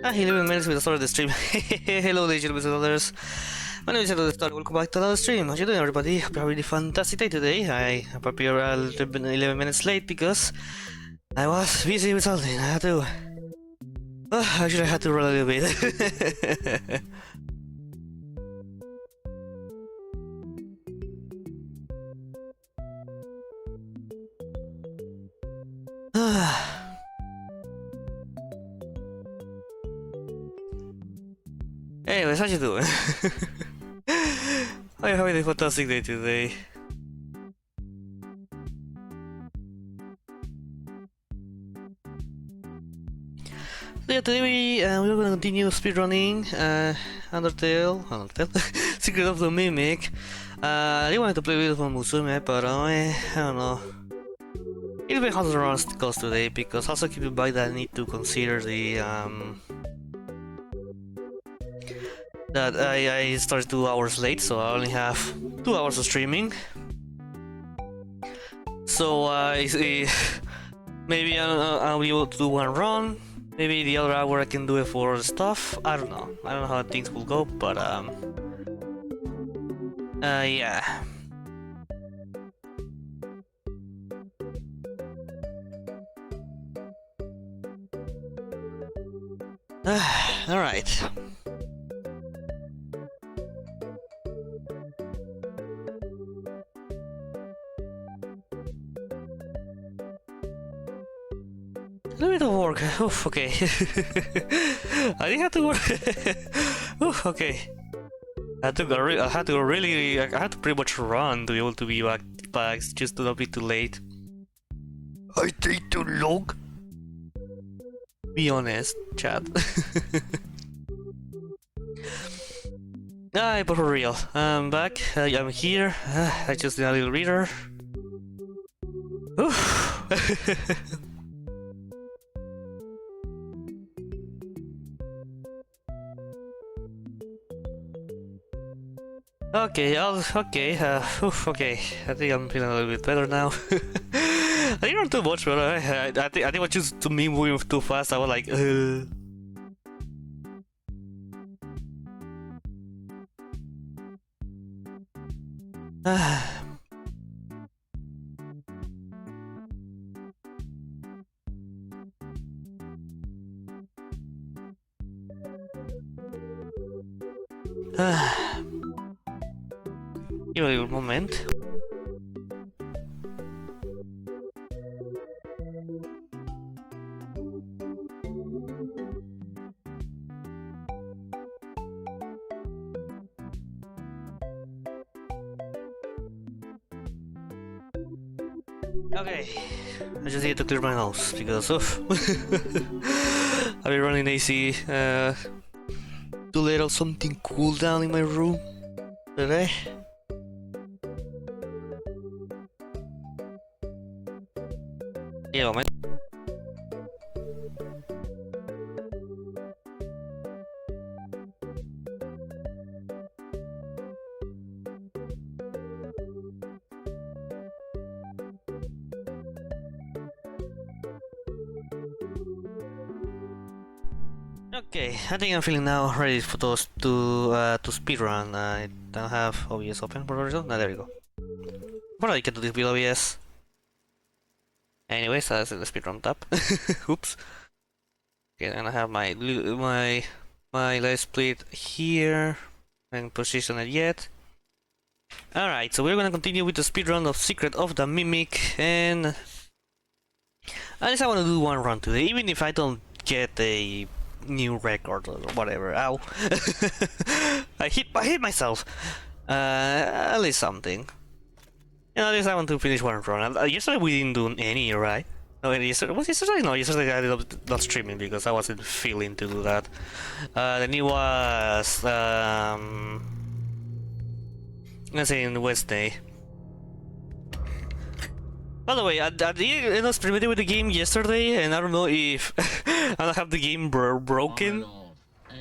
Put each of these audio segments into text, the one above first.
11 minutes with the start of the stream. Hello, ladies and others. My name is EduTheVODS. Welcome back to another stream. How you doing, everybody? Hope you have a really fantastic day today. I appear a little bit 11 minutes late because I was busy with something. I had to. Actually, I had to run a little bit. Anyways, how you doing? I'm having a fantastic day today. So yeah, today we're gonna continue speedrunning Undertale, Secret of the Mimic. I really wanted to play with Musume, but I don't know. It'll be hard to run cost today because also keep in mind that I need to consider the that I started 2 hours late, so I only have 2 hours of streaming. So maybe I'll be able to do one run. Maybe the other hour I can do it for stuff. I don't know. I don't know how things will go, but yeah. All right. A little bit of work. Oof, okay. I didn't have to work. Oof, okay. I had to pretty much run to be able to be back just to not be too late. I take too long. Be honest, chat. But for real, I'm back. I'm here. I just did a little reader. Oof. Okay, okay. I think I'm feeling a little bit better now. I didn't run too much, but I think it was just to me moving too fast. I was like, Give me a little moment. Okay, I just need to clear my nose because of I've been running AC to let out something cool down in my room today. Yeah, man. Okay, I think I'm feeling now ready for those to speedrun. I don't have OBS open for some reason. No, there we go. But I can do this with OBS. Anyways, that's the speedrun tab. Oops. Okay, and I have my let's split here and position it yet. Alright, so we're gonna continue with the speedrun of Secret of the Mimic, and at least I wanna do one run today, even if I don't get a new record or whatever. Ow. I hit myself. At least something. You know, at least I want to finish one run. Yesterday we didn't do any, right? No, yesterday was yesterday? No, yesterday I did not streaming because I wasn't feeling to do that. Then it was let's say in Wednesday. By the way, I did experimented with the game yesterday, and I don't know if I don't have the game broken.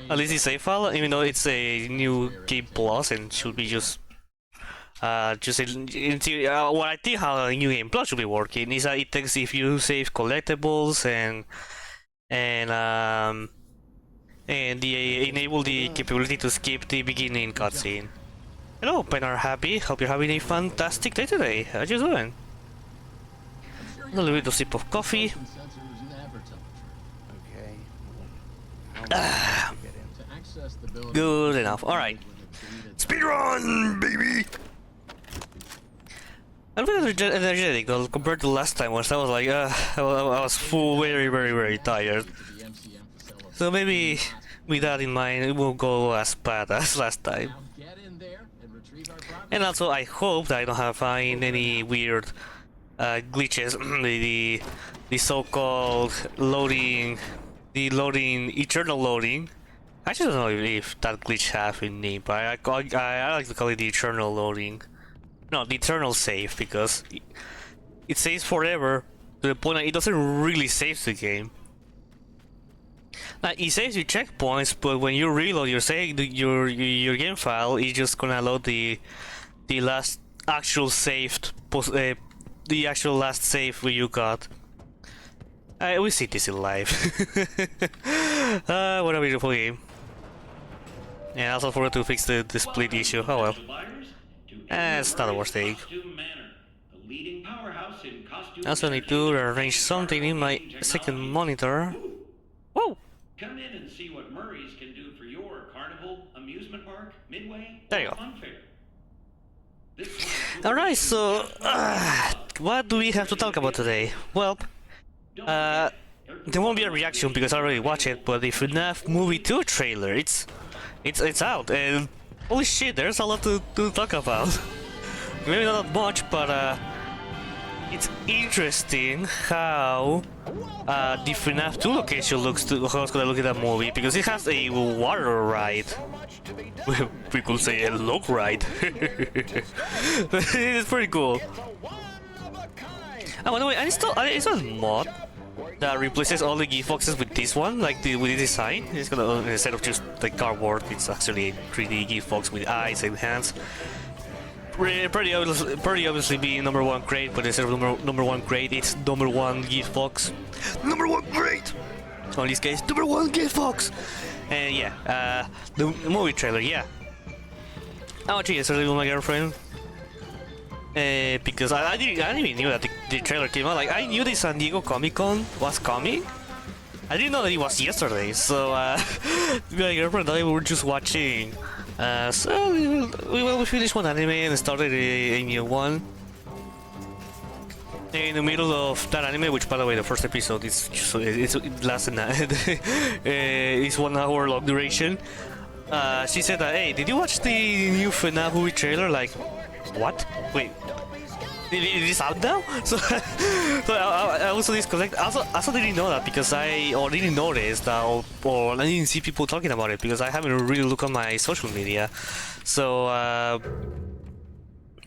At least it's save file, even though it's a new game plus and should be just what I think how a new game plus should be working is that it takes if you save collectibles and and enable the capability to skip the beginning cutscene. Hello, Penner Happy. Hope you're having a fantastic day today. How you doing? A little bit of sip of coffee. Good enough. Alright. Speedrun, baby! I'm very energetic compared to last time, where I was like, I was very tired. So maybe with that in mind, it won't go as bad as last time. And also, I hope that I don't have find any weird glitches. the so-called loading, eternal loading. I actually don't know if that glitch have a name, but I like to call it the eternal loading. No, the eternal save, because it saves forever to the point that it doesn't really save the game. Now, it saves your checkpoints, but when you reload your game file, it's just gonna load the last actual saved the actual last save you got. We see this in life. What a beautiful game. Yeah, I also forgot to fix the split issue. Oh well. It's not the worst thing. I also need to arrange something in my second monitor. Whoa! Come in and see what Murray's can do for your carnival, amusement park, midway, there you go. Fun fair. Alright, so what do we have to talk about today? Well, there won't be a reaction because I already watched it, but the FNAF Movie 2 trailer, it's out, and holy shit, there's a lot to talk about. Maybe not that much, but it's interesting how the FNAF 2 location looks to how it's gonna look at that movie, because it has a water ride. We could say a log ride. It's pretty cool. Oh, by the way, I installed a mod that replaces all the gift boxes with this one, like with the design. It's gonna, instead of just like cardboard, it's actually a 3D gift box with eyes and hands. Pretty obviously being number one grade, but instead of number one grade, it's number one gift box. Number one grade! So in this case, number one gift box! And yeah, the movie trailer, yeah. I watched it yesterday with my girlfriend. Because I didn't even knew that the trailer came out. Like, I knew the San Diego Comic-Con was coming. I didn't know that it was yesterday, so my girlfriend and I were just watching. So we finished one anime and started a new one. In the middle of that anime, which by the way, the first episode is just, it lasts it's 1 hour long duration. She said that, hey, did you watch the new FNAF movie trailer? Like, what? Wait, it is out now? So, I also disconnect. Also didn't know that because I didn't notice that, or I didn't see people talking about it because I haven't really looked on my social media. So,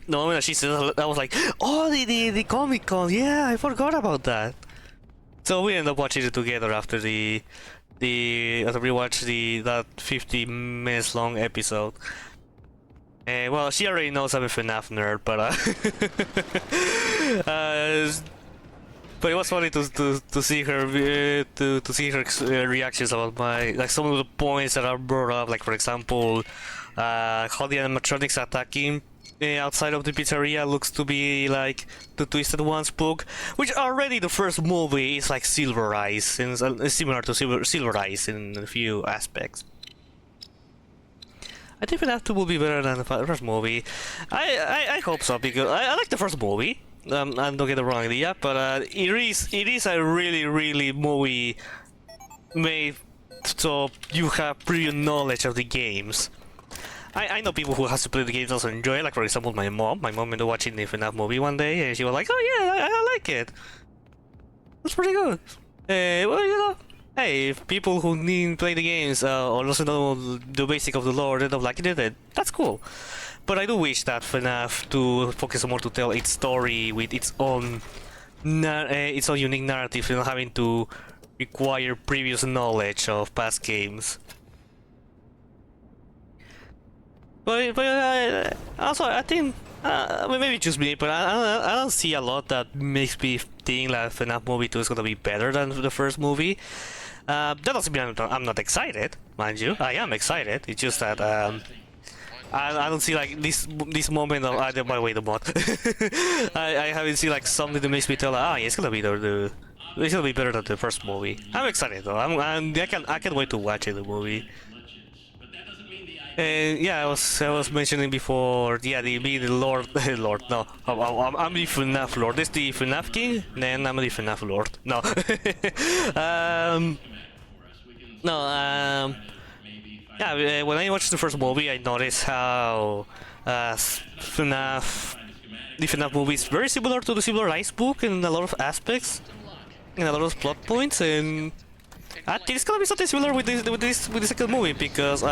the moment that she said that, I was like, oh, the Comic Con, yeah, I forgot about that. So we ended up watching it together after after we watched that 50 minutes long episode. Well, she already knows I'm a FNAF nerd, but it was funny to see her to see her reactions about my some of the points that are brought up, like for example, how the animatronics attacking outside of the pizzeria looks to be like the Twisted Ones book, which already the first movie is like Silver Eyes, and similar to Silver Eyes in a few aspects. I think FNAF 2 will be better than the first movie. I hope so, because I like the first movie. And don't get the wrong idea, but it is a really movie made so you have previous knowledge of the games. I know people who has to play the games also enjoy it. Like for example, my mom ended up watching the FNAF movie one day, and she was like, "Oh yeah, I like it. That's pretty good." Well, you know, hey, if people who didn't play the games or also know the basic of the lore end up liking it, that's cool. But I do wish that FNAF to focus more to tell its story with its own unique narrative, not having to require previous knowledge of past games. But also I think maybe just me, but I don't see a lot that makes me think that FNAF movie 2 is gonna be better than the first movie. That doesn't mean I'm not excited, mind you. I am excited. It's just that I don't see like this moment of by the way the mod. I haven't seen like something that makes me tell like, yeah, it's gonna be it's gonna be better than the first movie. I'm excited though. I can't wait to watch the movie. And yeah, I was mentioning before, yeah, being the Lord, Lord. No, I'm the FNAF Lord. This the FNAF King, then I'm the FNAF Lord. No, no, yeah. When I watched the first movie, I noticed how FNAF, the FNAF movie is very similar to the Silver Ice book in a lot of aspects, in a lot of plot points, and I think it's gonna be something similar with the second movie because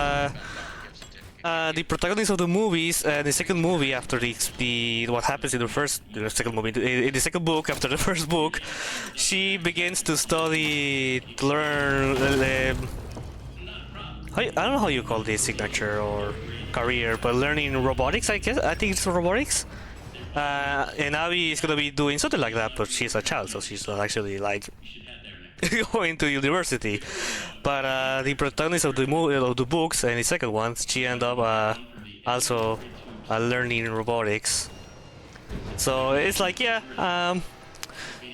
the protagonist of the movies, the second movie after the what happens in the second movie, in the second book after the first book, she begins to study, to learn. I don't know how you call this signature or career, but learning robotics, I guess. I think it's robotics. And Abby is gonna be doing something like that, but she's a child, so she's not actually like going to university. But the protagonist of the movie, of the books, and the second one, she ended up also learning robotics. So it's like, yeah,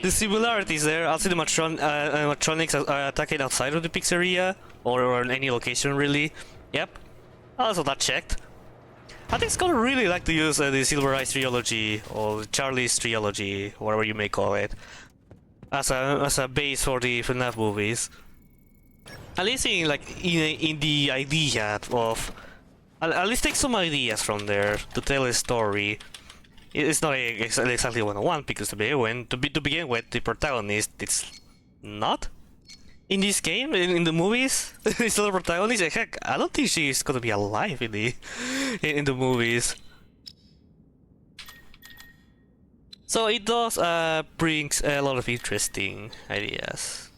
the similarities there. Also, the animatronics are attacking outside of the pizzeria or in any location really. Yep. Also, that checked. I think Scott really like to use the Silver Eyes trilogy or Charlie's trilogy, whatever you may call it, as a base for the FNAF movies. At least in the idea of at least take some ideas from there to tell a story. It's not exactly 101 because to begin with, the protagonist it's not in this game, in the movies. It's not a protagonist. Heck, I don't think she's gonna be alive in the movies. So it does brings a lot of interesting ideas.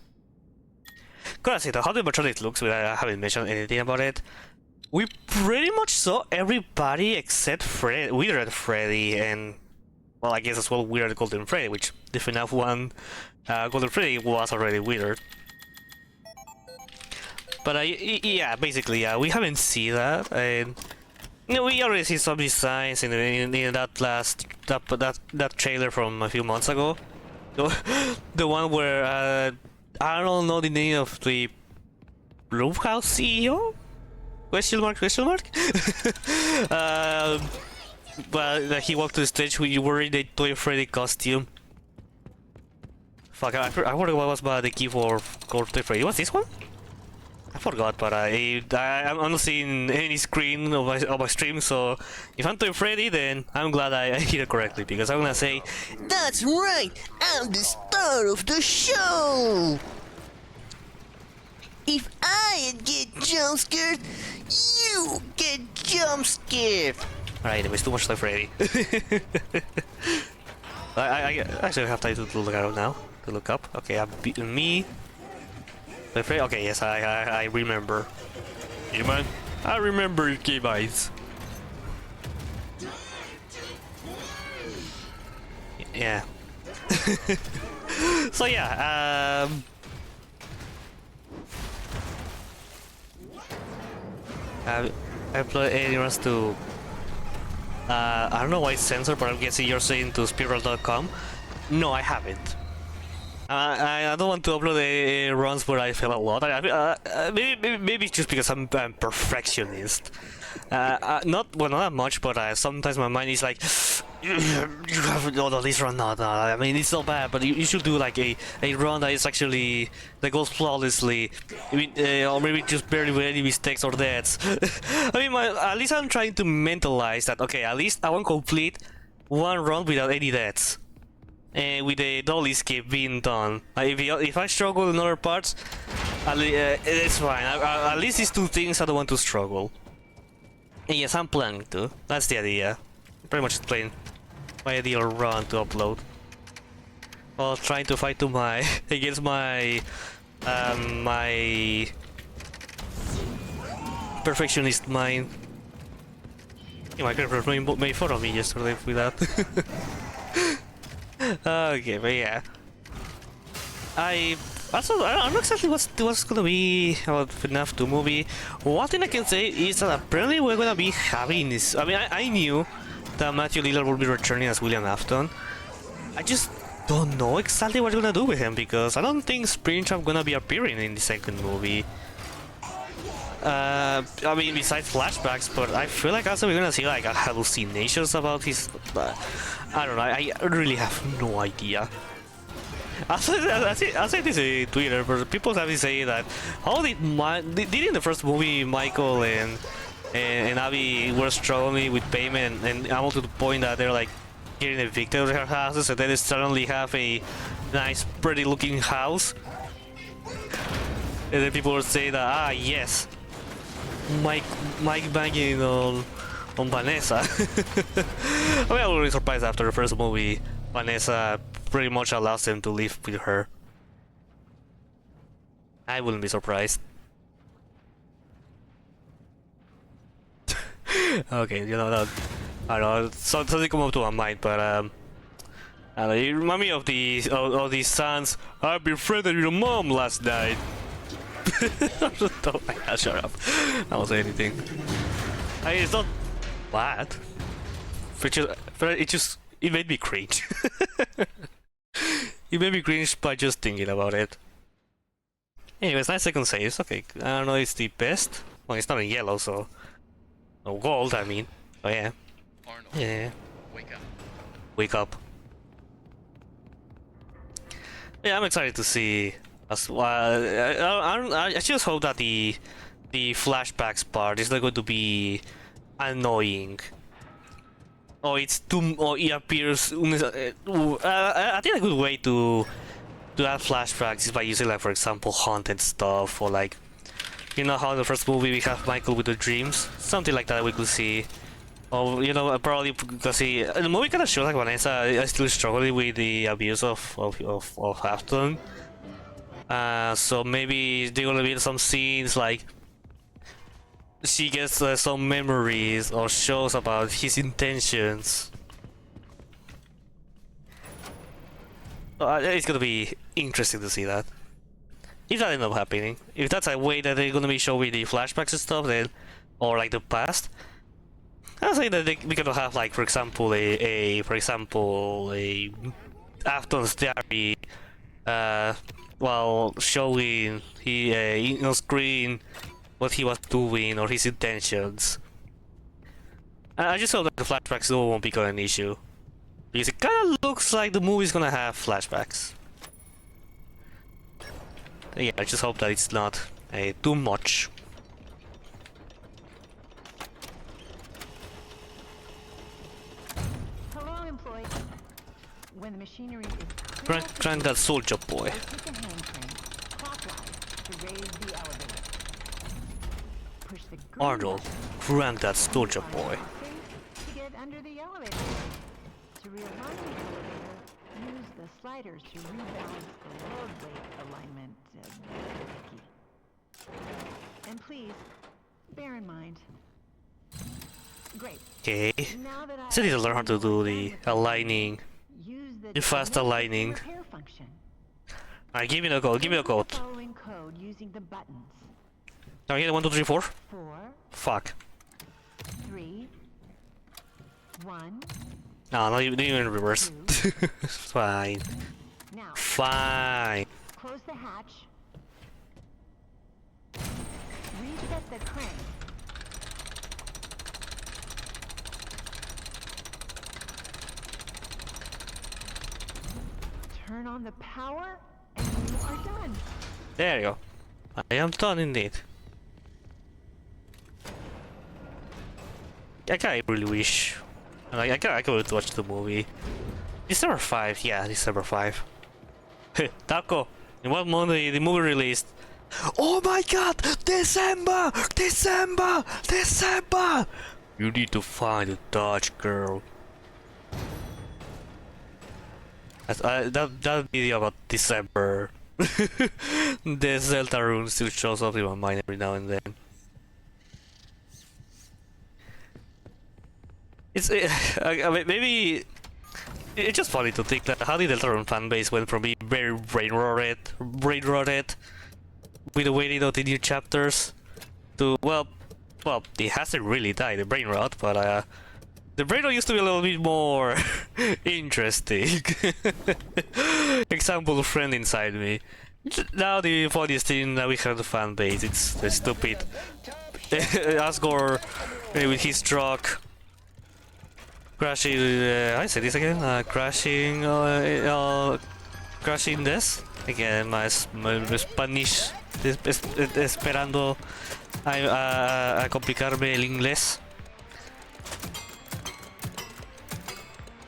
Gotta say though, how the animatronic looks, I haven't mentioned anything about it. We pretty much saw everybody except Weird Freddy, and well, I guess as well Weird Golden Freddy, which the FNAF one, Golden Freddy was already weird. But yeah, basically, we haven't seen that, and you know, we already see some designs in that trailer from a few months ago. The one where I don't know the name of the Blumhouse CEO? Question mark? But he walked to the stage when you were in the Toy Freddy costume. Fuck, I forgot what was the key for Toy Freddy. What's this one? I forgot, but I'm not seeing any screen of my stream, so if I'm Toy Freddy, then I'm glad I hit it correctly, because I'm gonna say, that's right, I'm the star of the show! If I get jump scared, you get jump scared! Alright, anyways, too much Toy Freddy. I actually have time to look at it now, to look up. Okay, I'm beating me. Okay, yes, I remember. Yeah, man, I remember your game eyes. Yeah. So yeah, I play aliens to. I don't know why it's censored, but I'm guessing you're saying to spiral.com. No, I haven't. I don't want to upload runs where I fail a lot. Maybe it's just because I'm perfectionist. Not that much, but sometimes my mind is like, you have no, this run. No, I mean it's not bad, but you should do like a run that is actually that goes flawlessly. I mean, or maybe just barely with any mistakes or deaths. I mean, at least I'm trying to mentalize that. Okay, at least I won't complete one run without any deaths. And with the double escape being done, if I struggle in other parts, it's fine. At least these two things I don't want to struggle. And yes, I'm planning to. That's the idea. Pretty much explain my ideal run to upload. While trying to fight against my my perfectionist mind. Yeah, my girlfriend made fun of me yesterday with that. Okay, but yeah, Also, I don't know exactly what's gonna be about FNAF 2 movie. One thing I can say is that apparently we're gonna be having this. I mean, I knew that Matthew Lillard will be returning as William Afton. I just don't know exactly what we're gonna do with him because I don't think Springtrap gonna be appearing in the second movie. I mean, besides flashbacks, but I feel like also we're gonna see like hallucinations about his. I don't know. I really have no idea. I said this in Twitter, but people have been saying that how did in the first movie Michael and Abby were struggling with payment and almost to the point that they're like getting evicted of their houses, and then they suddenly have a nice, pretty looking house, and then people were saying that yes, Mike banging on Vanessa. I mean, I was really surprised after the first movie, Vanessa pretty much allows him to live with her. I wouldn't be surprised. Okay, you know that. I don't know, something come up to my mind, but I don't know, you remind me of these sons. I befriended your mom last night. Oh my god, shut up. I won't say anything. I mean, it's not bad. It made me cringe. It made me cringe by just thinking about it. Anyways, 9 second saves. Okay, I don't know, it's the best. Well, it's not in yellow, so. Oh, gold, I mean. Oh, yeah. Arnold, Yeah. wake up. Wake up. Yeah, I'm excited to see as well. I just hope that the flashbacks part is not going to be annoying. Or it's too, or it appears. I think a good way to add flashbacks is by using, like, for example, haunted stuff, or like, you know how in the first movie we have Michael with the dreams, something like that we could see. Or, you know, probably because the movie kind of shows like Vanessa is still struggling with the abuse of Afton. So maybe there gonna be some scenes like she gets some memories or shows about his intentions. It's gonna be interesting to see that. If that ends up happening, if that's a way that they're gonna be showing the flashbacks and stuff, then, or like the past. I say that we could have, like, for example, a Afton's diary, while showing on screen what he was doing or his intentions. I just hope that the flashbacks won't become an issue, because it kind of looks like the movie's gonna have flashbacks. Yeah, I just hope that it's not too much. When the machinery is Crank that soldier boy. take a hand crank clockwise to raise the elevator. Push the green Arnold, button crank that soldier boy. to get under the elevator. To realign the elevator, use the sliders to rebalance the load weight alignment. And please, bear in mind. Great. Okay. Now that So I need to learn how to do the aligning. use The fast aligning. repair function. Alright, give me the code, give me the Enter code. the following code using the buttons. Can I get 1, 2, 3, 4? 4, Fuck. 3, 1. No, not even in reverse. Fine. Now, Fine. close the hatch. Reset the crank. Turn on the power, and you are done. There you go. I am done indeed. I really wish. I could watch the movie. December 5, yeah, December 5. Taco, in what month the movie released? Oh my god! December! December! December! You need to find a Dutch girl. That video about December. The Zelda rune still shows up in my mind every now and then. It's I mean, it's just funny to think that how the Deltarune fanbase went from being very brain rotted with the waiting out the new chapters to well, it hasn't really died, the brain rot, but the brain rot used to be a little bit more interesting. Example friend inside me. Now the funniest thing that we have the fan base, it's the stupid Asgore with his truck crashing. I say this again. Crashing this again. My Spanish esperando a complicarme el inglés.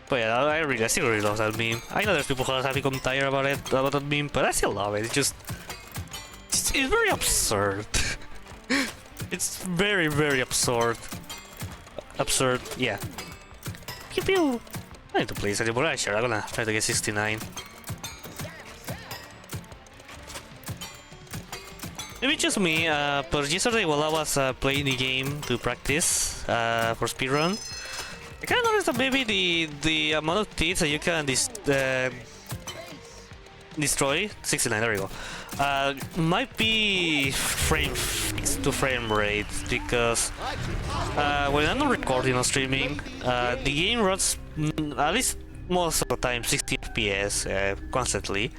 But yeah, I still really love that meme. I know there's people who have become tired about that meme, but I still love it. It's very absurd. It's very, very absurd. Absurd, yeah. Pew pew. I need to play this anymore. Sure, I'm gonna try to get 69. Maybe just me, but yesterday while I was playing the game to practice for speedrun, I kind of noticed that maybe the amount of teeth that you can destroy 69. There we go. Might be fixed to frame rate because when I'm not recording or streaming, the game runs at least most of the time 60 FPS constantly,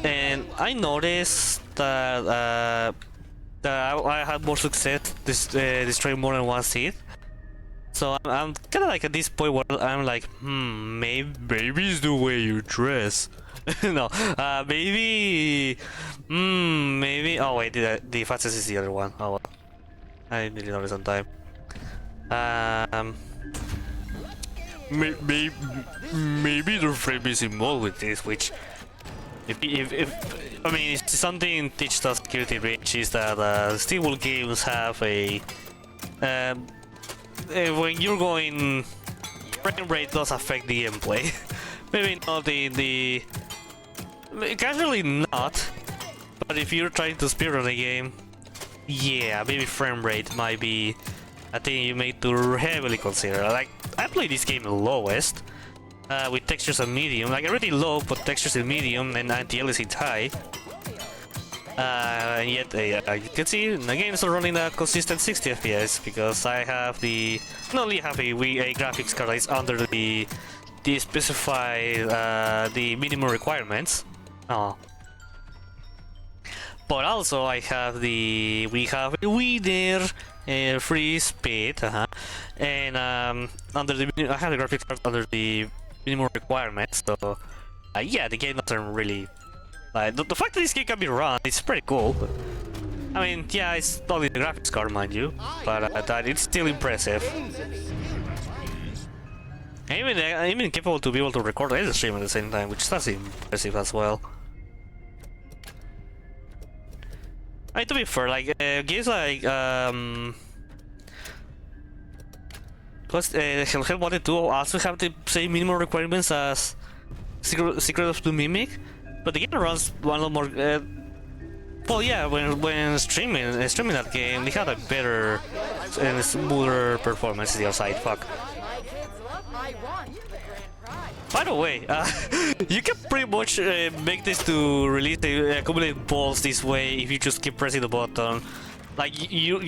and I noticed that I had more success destroying more than one teeth. So I'm kind of like at this point where I'm like, maybe it's the way you dress. No, maybe, oh wait, the fastest is the other one. Oh well, I didn't notice on time. Maybe the frame is involved with this, which, if I mean, it's something teaches us security breach is that steelwool games have a when you're going, frame rate does affect the gameplay. Maybe not casually not, but if you're trying to speedrun a game, yeah, maybe frame rate might be a thing you need to heavily consider. Like, I play this game lowest, with textures on medium, like already low, but textures in medium and anti-aliasing high. And yet, you can see the game is running a consistent 60 FPS because I have not only have a graphics card that is under the specified the minimum requirements. Oh. But also we have a winner free speed, and under the I have the graphics card under the minimum requirements. So yeah, the game doesn't really like the fact that this game can be run. It's pretty cool. I mean, yeah, it's only the graphics card, mind you, but that it's still impressive. I'm even capable to be able to record and stream at the same time, which is impressive as well. I mean, to be fair, like games like plus Hellhead 1 and 2 also have the same minimum requirements as Secret of the Mimic, but the game runs one lot more. Well, yeah, when streaming that game, they had a better and smoother performance the other side. Fuck. By the way, you can pretty much make this to release accumulate balls this way if you just keep pressing the button. Like you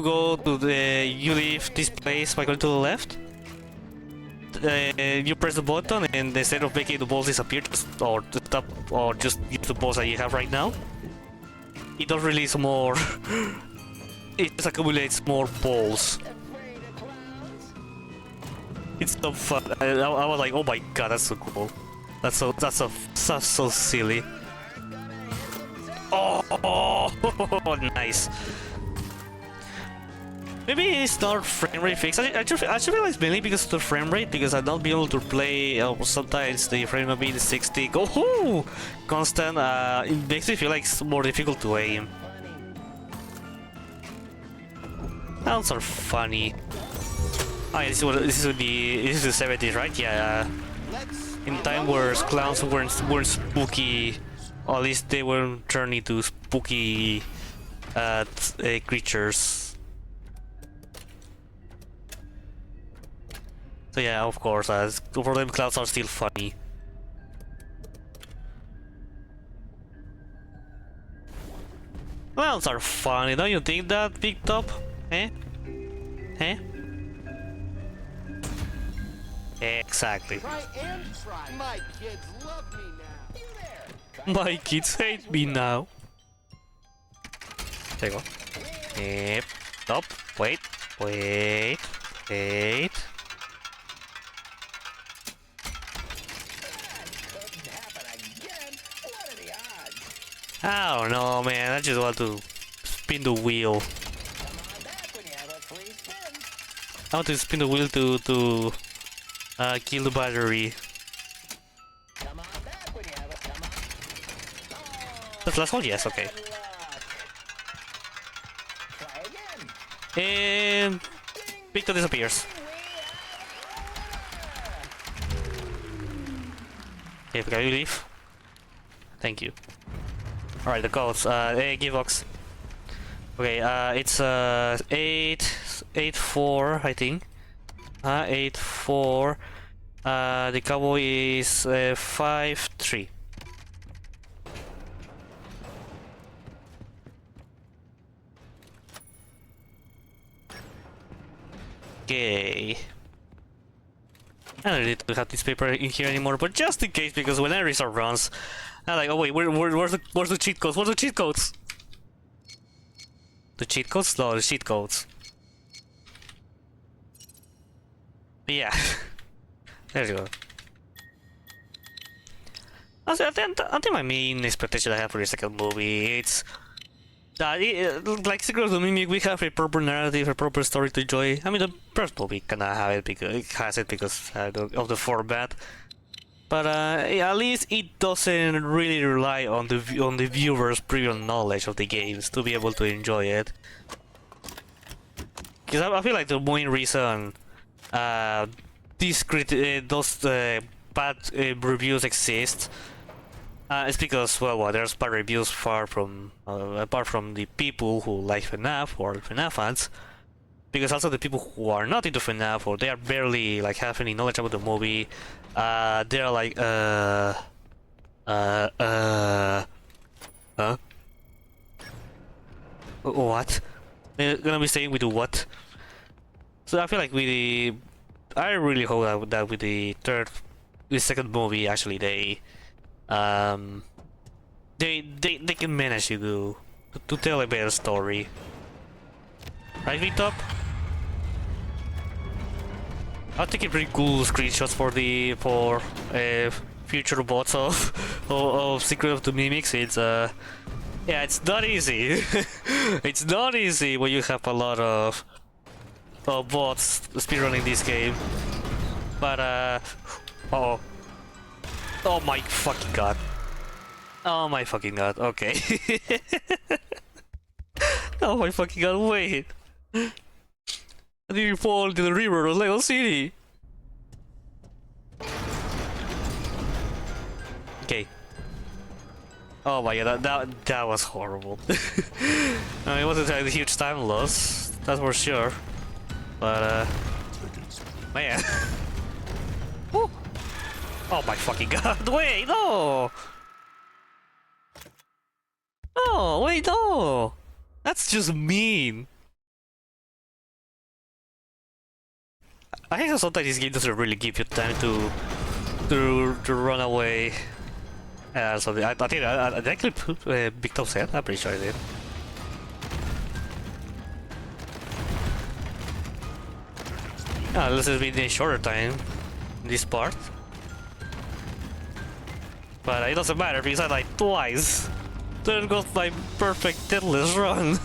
go to you leave this place by going to the left. You press the button and instead of making the balls disappear, or stop, or just use the balls that you have right now, it does release more. It just accumulates more balls. It's so fun. I was like, oh my god, that's so cool. That's so silly. Oh, nice. Maybe it's not frame rate fix. I just realized mainly because of the frame rate, because I'll not be able to play. Sometimes the frame will be in 60. Go constant. It makes me feel like it's more difficult to aim. Sounds are funny. Oh, yeah, this is the 70s, right? Yeah. In time where clowns weren't spooky, or at least they weren't turned into spooky creatures. So yeah, of course, for them clouds are still funny. Clouds are funny, don't you think that, Big Top? Eh? Eh? Exactly. Try and try. My kids love me now. You there? My kids hate me now. There you go. Yep. Stop. Wait. Wait. Wait. I don't know, man. I just want to spin the wheel. I want to spin the wheel to kill the battery. That's the last one? Yes, okay. And Victor disappears. Okay, can you leave? Thank you. Alright, the codes. Givox. Okay, it's 8-4, I think. 8-4. The cowboy is 5-3. Okay. I don't need to have this paper in here anymore, but just in case, because when I restart runs, I'm like, oh wait, where's the cheat codes? Where's the cheat codes? The cheat codes? No, the cheat codes. Yeah. There you go. Also, I think my main expectation I have for the second movie, it's like Secret of the Mimic, we have a proper narrative, a proper story to enjoy. I mean, the first movie kinda have it because it has it because of the format. But at least it doesn't really rely on the viewer's previous knowledge of the games to be able to enjoy it. Because I feel like the main reason those bad reviews exist is because, well, there's bad reviews far from apart from the people who like FNAF or FNAF fans. Because also the people who are not into FNAF or they are barely like have any knowledge about the movie, they're like huh? What? They're gonna be staying with the what? So I feel like I really hope that with the second movie, actually they can manage to tell a better story. Right, Victor? I'll take a pretty cool screenshots for future bots of Secret of the Mimics. It's yeah, it's not easy. It's not easy when you have a lot of bots speedrunning this game. But oh my fucking god. Oh my fucking god. Okay. Oh my fucking god. Wait. I didn't fall into the river of Lego City. Okay. Oh my god, that was horrible. I mean, it wasn't a huge time loss, that's for sure. But man. Woo. Oh my fucking god! Wait, no! No, wait, no! That's just mean. I think sometimes this game doesn't really give you time to run away. So I think I actually put Big Top set. I'm pretty sure I did. This has been a shorter time in this part, but it doesn't matter because I died twice. There goes my perfect deadless run.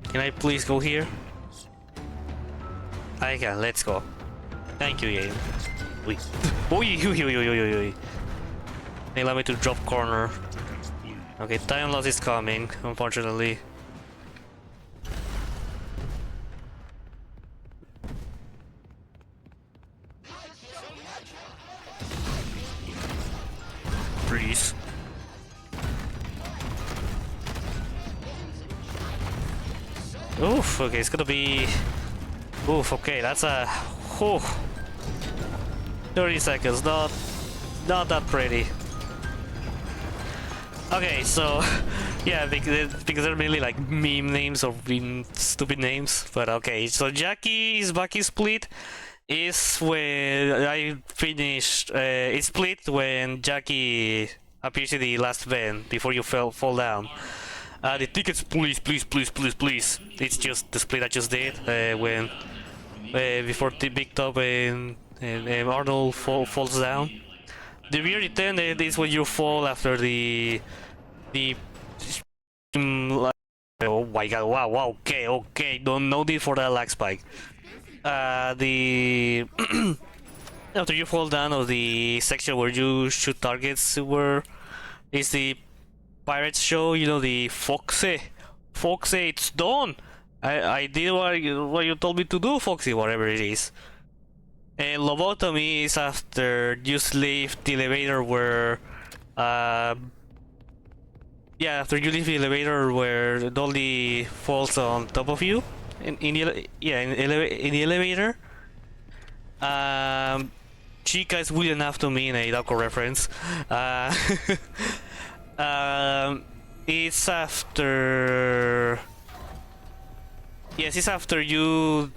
Can I please go here? I can, let's go. Thank you, game. Wait. Oi. They allow me to drop corner. Okay, time loss is coming, unfortunately. Freeze. Oof, okay, it's gonna be... Oof, okay, that's a... Whew. 30 seconds, not that pretty. Okay, so... Yeah, because they're mainly like meme names or stupid names. But okay, so Jackie's Bucky split is when I finished... it split when Jackie appears in the last van before you fall down. The tickets, please, please, please, please, please. It's just the split I just did when before the Big Top and Arnold falls down. The rear attendant is when you fall after the oh my god! Wow! Okay. Don't no need for that lag spike. The after you fall down of the section where you shoot targets is the Pirates show, you know, the Foxy, it's done. I did what you told me to do, Foxy, whatever it is. And lobotomy is after you leave the elevator where, yeah, after you leave the elevator where Dolly falls on top of you, in the elevator. Chica is weird enough to me in a Darko reference. It's after... Yes, it's after you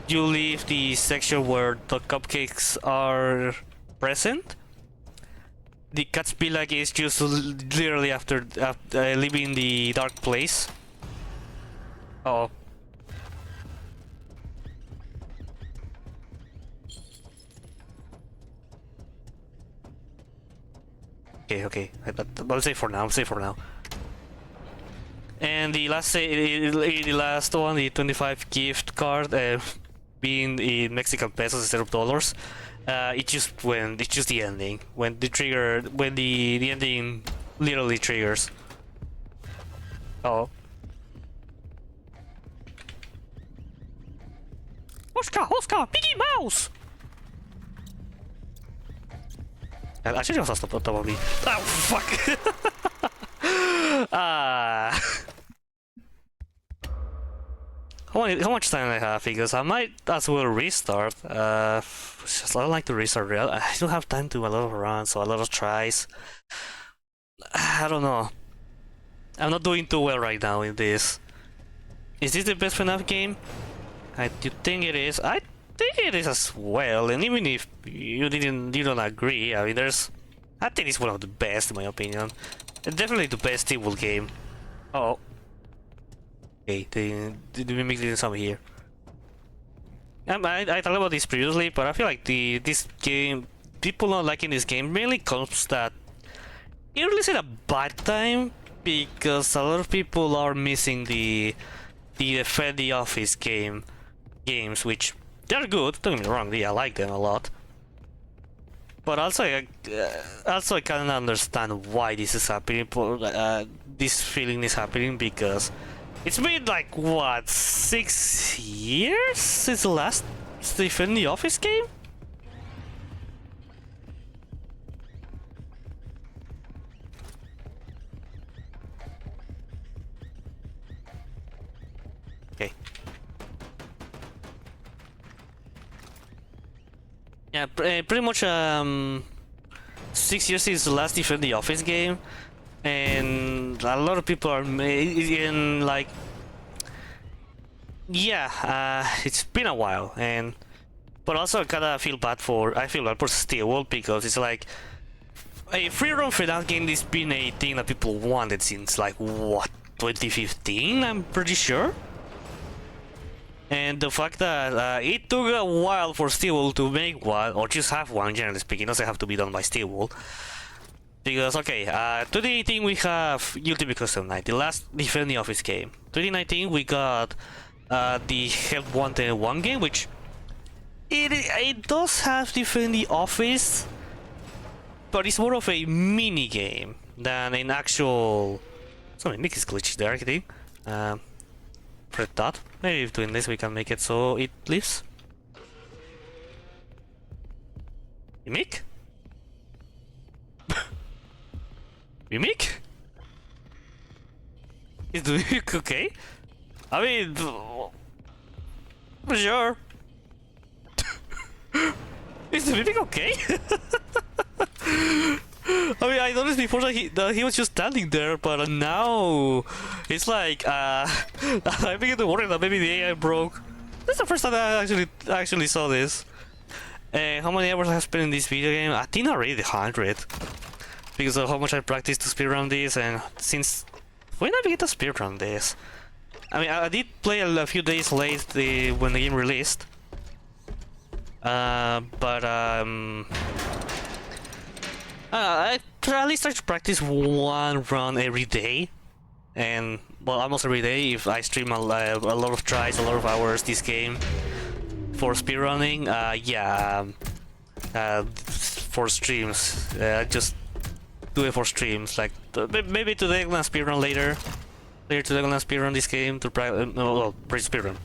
leave the section where the cupcakes are present. The Catspillag is just literally after leaving the dark place. Uh oh. Okay. I'll say for now. And the last one, the 25 gift card, being in Mexican pesos instead of dollars. It's just the ending when the ending literally triggers. Oh. Oscar, Mickey Mouse. Actually, was on top of me. Oh, fuck! How much time do I have? Because I might as well restart. I don't like to restart. I don't have time to do a lot of runs or a lot of tries. I don't know. I'm not doing too well right now in this. Is this the best FNAF game? I do think it is. I think it is as well, and even if you don't agree, I mean, I think it's one of the best in my opinion. Definitely the best Steel game. Oh. Okay, the mimic didn't come here. I talked about this previously, but I feel like this game, people not liking this game mainly comes that it released at a bad time because a lot of people are missing the Defend the Office games, which they're good. Don't get me wrong, I like them a lot. But also, I can't understand why this is happening. This feeling is happening because it's been like what, 6 years since the last Defend the Office game. Okay. Yeah, pretty much 6 years since the last Defend the Office game, and a lot of people are in like, yeah, it's been a while, but also I feel bad for Steel because it's like a free roam FNAF game. This been a thing that people wanted since like what, 2015, I'm pretty sure. And the fact that it took a while for Steelwool to make one, or just have one, generally speaking, it doesn't have to be done by Steelwool. Because, okay, 2018 we have Ultimate Custom Night, the last Defend the Office game. 2019 we got the Help Wanted 1 game, which it does have Defend the Office, but it's more of a mini game than an actual... Sorry, Nick is glitchy there, I think. Press that. Maybe if doing this we can make it so it lives. Mimic? Mimic? Is doing okay? I mean, sure. Is the mimic okay? I mean, I noticed before that he was just standing there, but now it's like I begin to worry that maybe the AI broke. This is the first time I actually saw this. How many hours I have spent in this video game? I think already 100, because of how much I practiced to speedrun this, and since when did I begin to speedrun this? I mean, I did play a few days late when the game released. I at least try to practice one run every day, and well, almost every day if I stream a lot of tries, a lot of hours this game for speedrunning. For streams, just do it for streams. Like maybe today I'm gonna speedrun later. Later today I'm gonna speedrun this game to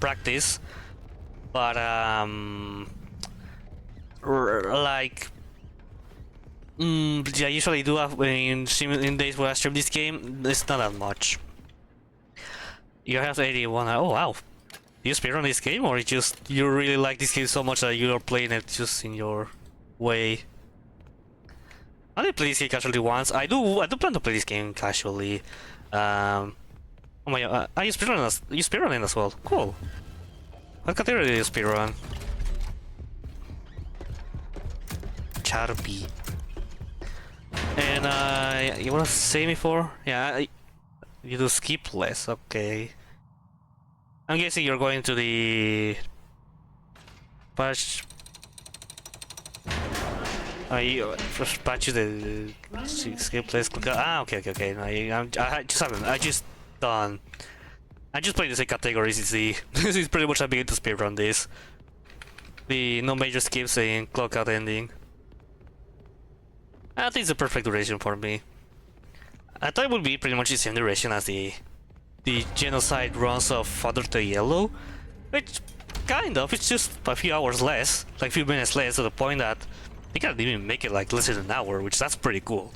practice. But like. Yeah, usually do in days where I stream this game, it's not that much. You have 81. Oh wow, you speedrun this game, or you really like this game so much that you're playing it just in your way? I did play this game casually once. I do plan to play this game casually. Oh my god, you speedrun as well. Cool. What category did you speedrun? Charpy. And you wanna say me for? Yeah, you do skip less, okay. I'm guessing you're going to the patch. You first patch the skip less. Okay. I just played the same categories. This is pretty much I begin to speedrun this. The no major skips and clock out ending. I think it's the perfect duration for me. I thought it would be pretty much the same duration as the genocide runs of Father to Yellow, which kind of, it's just a few hours less, like a few minutes less, to the point that they can't even make it like less than an hour, which that's pretty cool.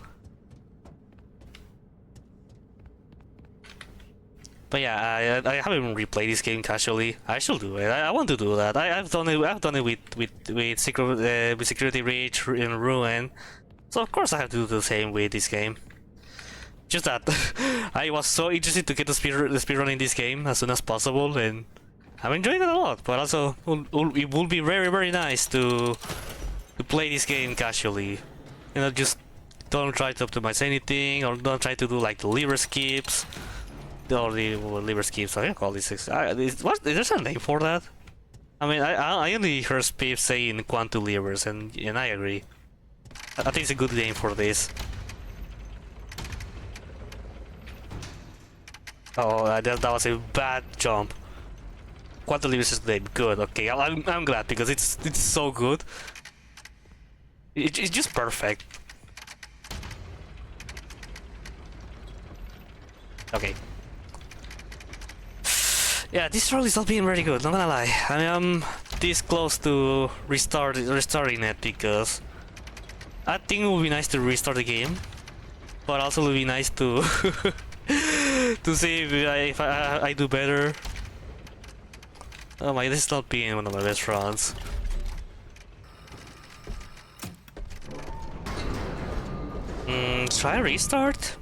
But yeah, I haven't replayed this game casually. I should do it. I want to do that. I've done it with Security Breach and Ruin. So of course I have to do the same with this game. Just that I was so interested to get the speedrun in this game as soon as possible, and I'm enjoying it a lot. But also, it will be very nice to play this game casually. You know, just don't try to optimize anything, or don't try to do like the liver skips, or the liver skips. I call this. Is there a name for that? I mean, I only heard people saying quantum levers, and I agree. I think it's a good game for this. Oh, that was a bad jump. Quantum levers is good. Okay, I'm glad, because it's so good. It's just perfect. Okay. Yeah, this roll is not being very good. Not gonna lie. I mean, I'm this close to restarting it, because I think it would be nice to restart the game, but also it would be nice to to see if I do better. Oh my, this is not being one of my best runs. Try restart?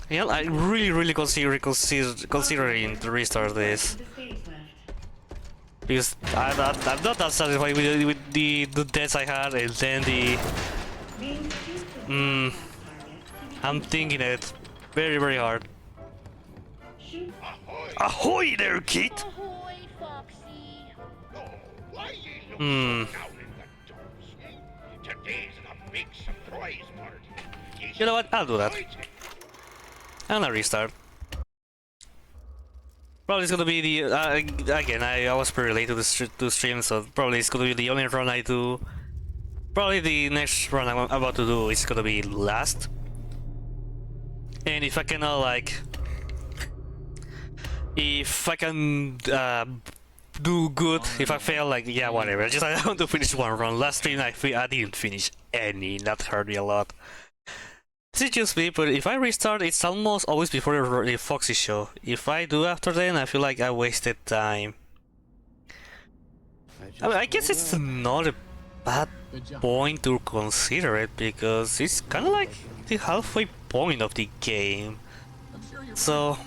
Yeah, I really considering to restart this. Because I'm not that satisfied with the deaths I had, and then I'm thinking it very hard. Ahoy there, kid! Ahoy, Foxy! Why you look down in the dumps, eh? Today's a big surprise party. You know what? I'll do that. I'm gonna restart. Probably it's gonna be the again. I was pretty late to stream, so probably it's gonna be the only run I do. Probably the next run I'm about to do is gonna be last. And if I cannot if I can do good, if I fail, yeah, whatever. Just I want to finish one run. Last stream I didn't finish any. That hurt me a lot. This is just me, but if I restart, it's almost always before the Foxy show. If I do after then, I feel like I wasted time. I mean, I guess it's not a bad point to consider it, because it's kind of like the halfway point of the game. So,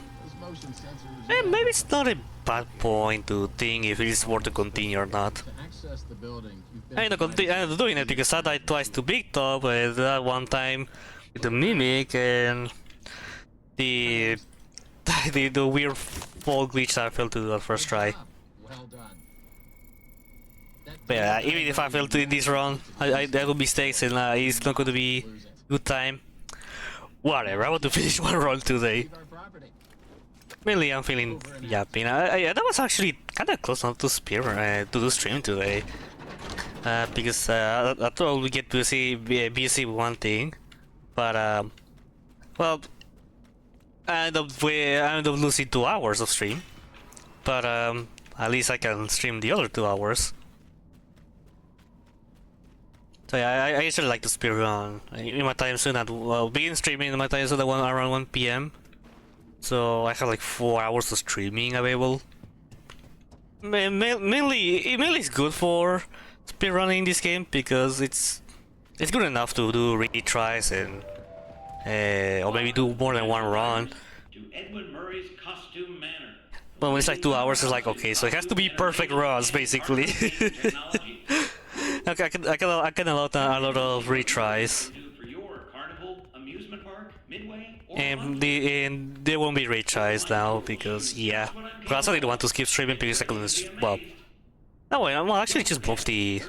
maybe it's not a bad point to think if it is worth to continue or not. I end up doing it because I died twice to Big Top, and that one time with the Mimic and the the weird fall glitch I failed to do at first try. But yeah, even if I failed to this run, I will be mistakes and it's not going to be good time. Whatever, I want to finish one run today. Mainly I'm feeling yapping. That was actually kind of close not to to do stream today. Because I thought we get busy with one thing. But well, I end up losing 2 hours of stream. But at least I can stream the other 2 hours. So yeah, I usually like to speedrun in my time zone at begin streaming in my time zone at around 1 PM. So I have like 4 hours of streaming available. Mainly it's good for speedrunning this game because it's good enough to do retries and or maybe do more than one run. To Edwin Murray's costume manor. But when it's like 2 hours, it's like okay, so it has to be perfect runs basically. Okay, I can allow a lot of retries. And they won't be retries now because yeah. Plus I didn't want to skip streaming because I couldn't. Well, no way. I'm actually just both the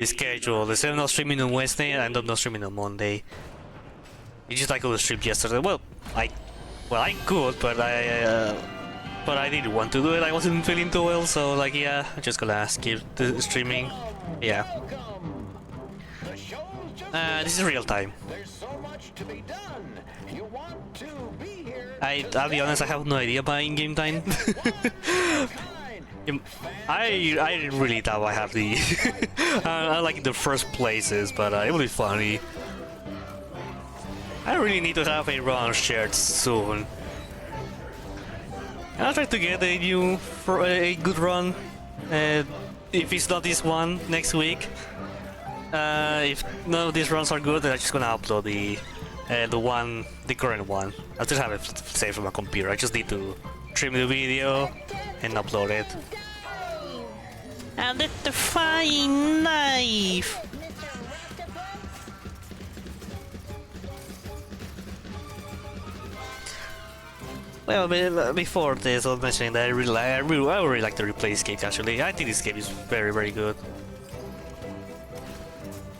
schedule. The I'm not streaming on Wednesday and I'm not streaming on Monday. It's just like I couldn't stream yesterday. Well, I could, but I didn't want to do it. I wasn't feeling too well, so like yeah, I'm just gonna skip the streaming. Yeah. This is real time. I'll be honest, I have no idea about in-game time. I really doubt I have the I like the first places, but it will be funny. I really need to have a run shared soon. I'll try to get a good run. If it's not this one, next week. If none of these runs are good, then I'm just gonna upload the current one. I'll just have it saved from my computer. I just need to trim the video and upload it. And it's the fine knife. Well, before this, I was mentioning that I really like the replay this game. Actually, I think this game is very, very good.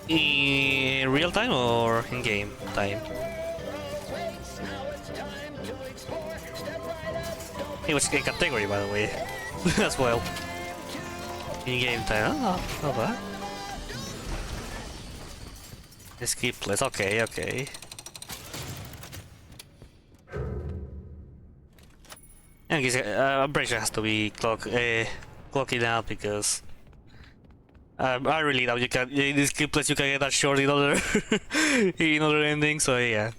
In real time or in game time? It was in category, by the way, as well. In game time, oh, not bad. Skip place. Okay, okay. I'm pretty sure it has to be clocking out because I really love you can in this skip place you can get that short in other in other endings. So yeah.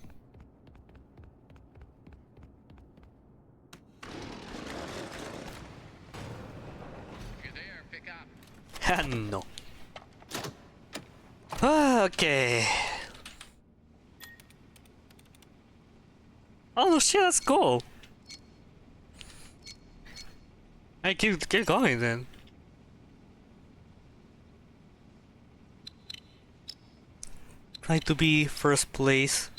You're there, pick up. No. Okay. Oh shit, let's go. I keep going then. Try to be first place.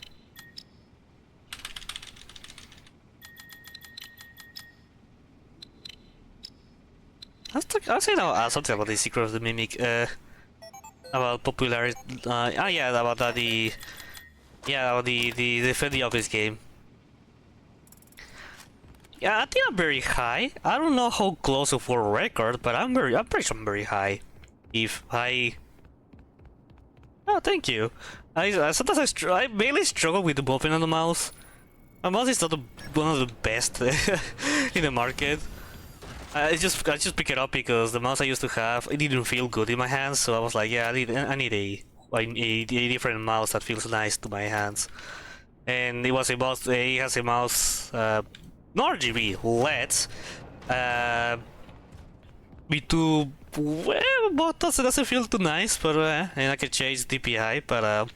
I'll say now something about the secret of the mimic. About popularity. Yeah, about that the defending of this game. Yeah, I think I'm very high. I don't know how close to for record, but I'm pretty sure I'm very high. If I... Oh, thank you. Sometimes I mainly struggle with the movement on the mouse. My mouse is not one of the best in the market. I just pick it up because the mouse I used to have, it didn't feel good in my hands, so I was like, yeah, I need a different mouse that feels nice to my hands. and it was a mouse. It has a mouse, non-RGB LEDs, with two buttons. It doesn't feel too nice, but and I can change DPI, but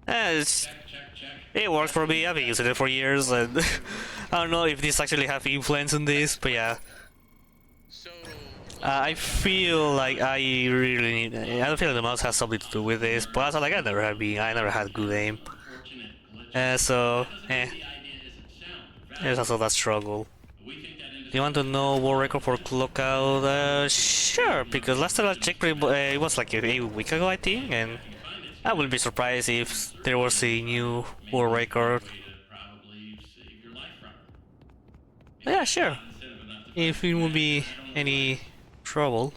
it's, it works for me. I've been using it for years, and I don't know if this actually have influence on this, but yeah. I feel like I really need. I don't feel like the mouse has something to do with this, but also like I never had good aim. So there's also that struggle. You want to know world record for clockout? Sure, because last time I checked, it was like a week ago, I think, and I wouldn't be surprised if there was a new world record. Yeah, sure. If it would be any trouble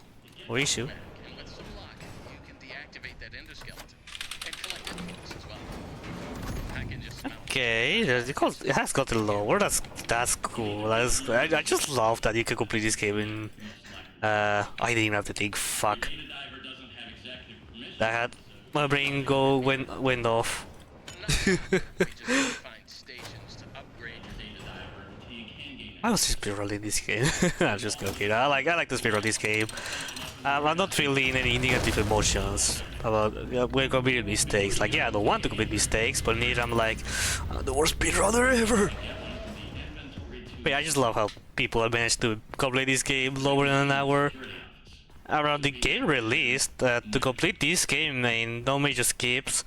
or issue. And with some luck, you can deactivate that endoskeleton and collect infos as well. I can just smell Okay, it has gotten lower. That's cool. I just love that you can complete this game in. I didn't even have to think. Fuck. That had my brain went off. we just find stations to upgrade I was just speedrunning this game. I'm just joking. I like to speedrun this game. I'm not feeling any negative emotions about when committing mistakes. Like, yeah, I don't want to commit mistakes, but neither I'm like, I'm the worst speedrunner ever. But yeah, I just love how people have managed to complete this game lower than an hour. Around the game release, to complete this game in no major skips,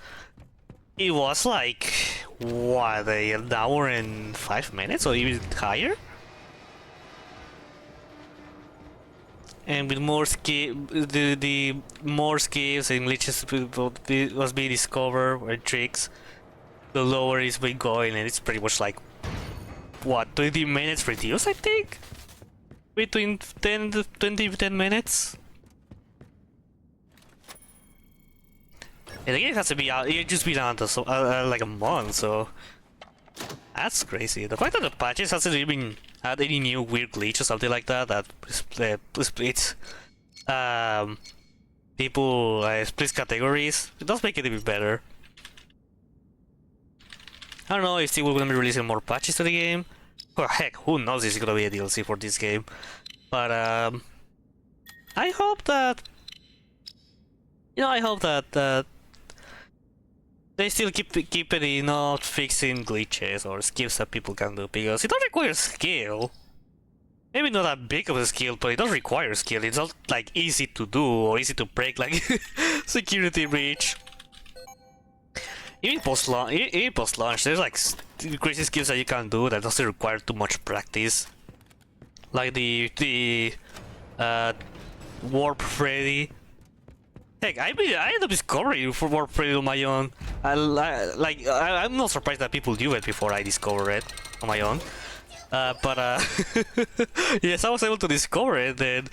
it was like, what, an hour and 5 minutes or even higher? And with more the more skips and glitches was being discovered or tricks, the lower it's been going, and it's pretty much like, what, 20 minutes reduced, I think? Between 10 minutes? And the game has to be out, it just been out so, like a month, so that's crazy. The fact that the patches hasn't even had any new weird glitch or something like that splits people splits categories, it does make it even better. I don't know if still we're gonna be releasing more patches to the game. Or heck, who knows if it's gonna be a DLC for this game. But I hope that they still keep it not fixing glitches or skips that people can do, because it does require skill. Maybe not that big of a skill, but it does require skill. It's not like easy to do or easy to break, like security breach. Even post launch, there's like crazy skills that you can do that doesn't require too much practice. Like the Warp Freddy. Heck, I ended up discovering for Warp Freddy on my own. I'm not surprised that people do it before I discover it on my own. But yes, I was able to discover it, and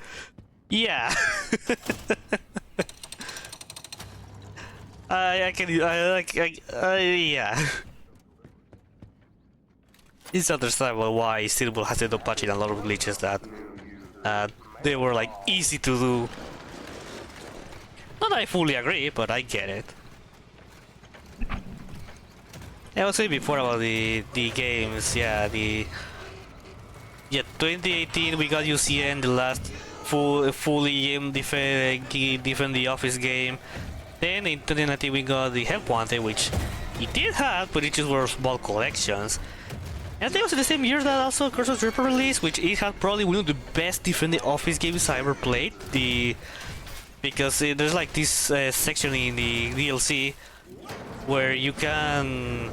yeah. Yeah. It's understandable why still has ended up patching a lot of glitches that they were like easy to do. Not that I fully agree, but I get it. I was saying before about the games, yeah, 2018 we got UCN, the last fully defend the office game. Then in 2019 we got the Help Wanted, which it did have, but it just were small collections. And I think it was in the same year that also Curse Ripper released, which it had probably one of the best defend the office games I ever played. Because there's like this section in the DLC where you can